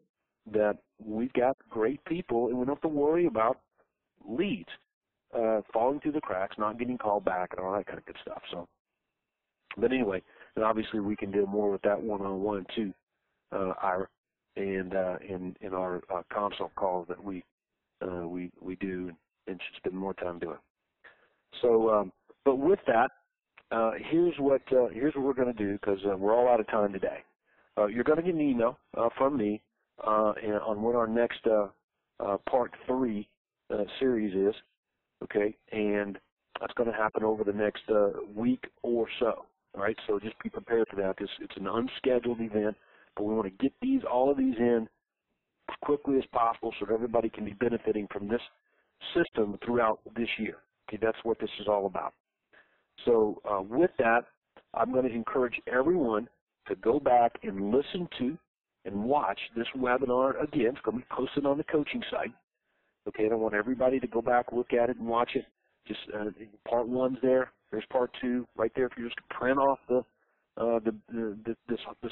that we've got great people and we don't have to worry about leads falling through the cracks, not getting called back, and all that kind of good stuff. So, but anyway, and obviously we can deal more with that one-on-one too, Ira, and in our consult calls that we do and should spend more time doing. So, but with that, here's what we're going to do, because we're all out of time today. You're going to get an email from me on what our next part 3 series is. Okay, and that's going to happen over the next week or so. All right, so just be prepared for that. It's an unscheduled event, but we want to get all of these in as quickly as possible so that everybody can be benefiting from this system throughout this year. Okay, that's what this is all about. So with that, I'm going to encourage everyone to go back and listen to and watch this webinar again. It's going to be posted on the coaching site. Okay, and I want everybody to go back, look at it, and watch it. Just part 1's there. There's part 2 right there. If you just print off this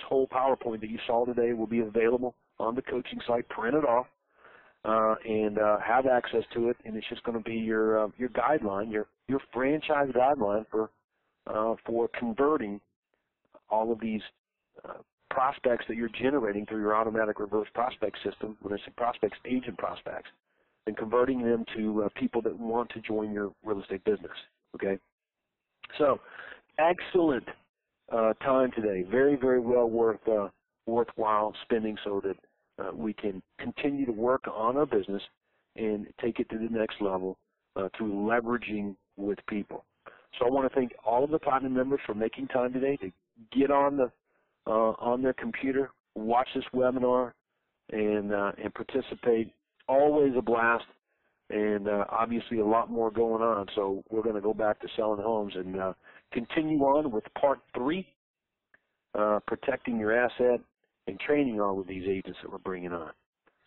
whole PowerPoint that you saw today, will be available on the coaching site. Print it off and have access to it, and it's just going to be your guideline, your franchise guideline for converting all of these prospects that you're generating through your automatic reverse prospect system. When I say prospects, agent prospects, and converting them to people that want to join your real estate business. Okay, so excellent time today. Very, very well worthwhile spending, so that we can continue to work on our business and take it to the next level through leveraging with people. So I want to thank all of the platinum members for making time today to get on their computer, watch this webinar, and participate. Always a blast, and obviously a lot more going on. So we're going to go back to selling homes and continue on with part 3, protecting your asset and training all of these agents that we're bringing on.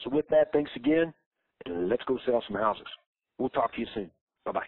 So with that, thanks again, and let's go sell some houses. We'll talk to you soon. Bye-bye.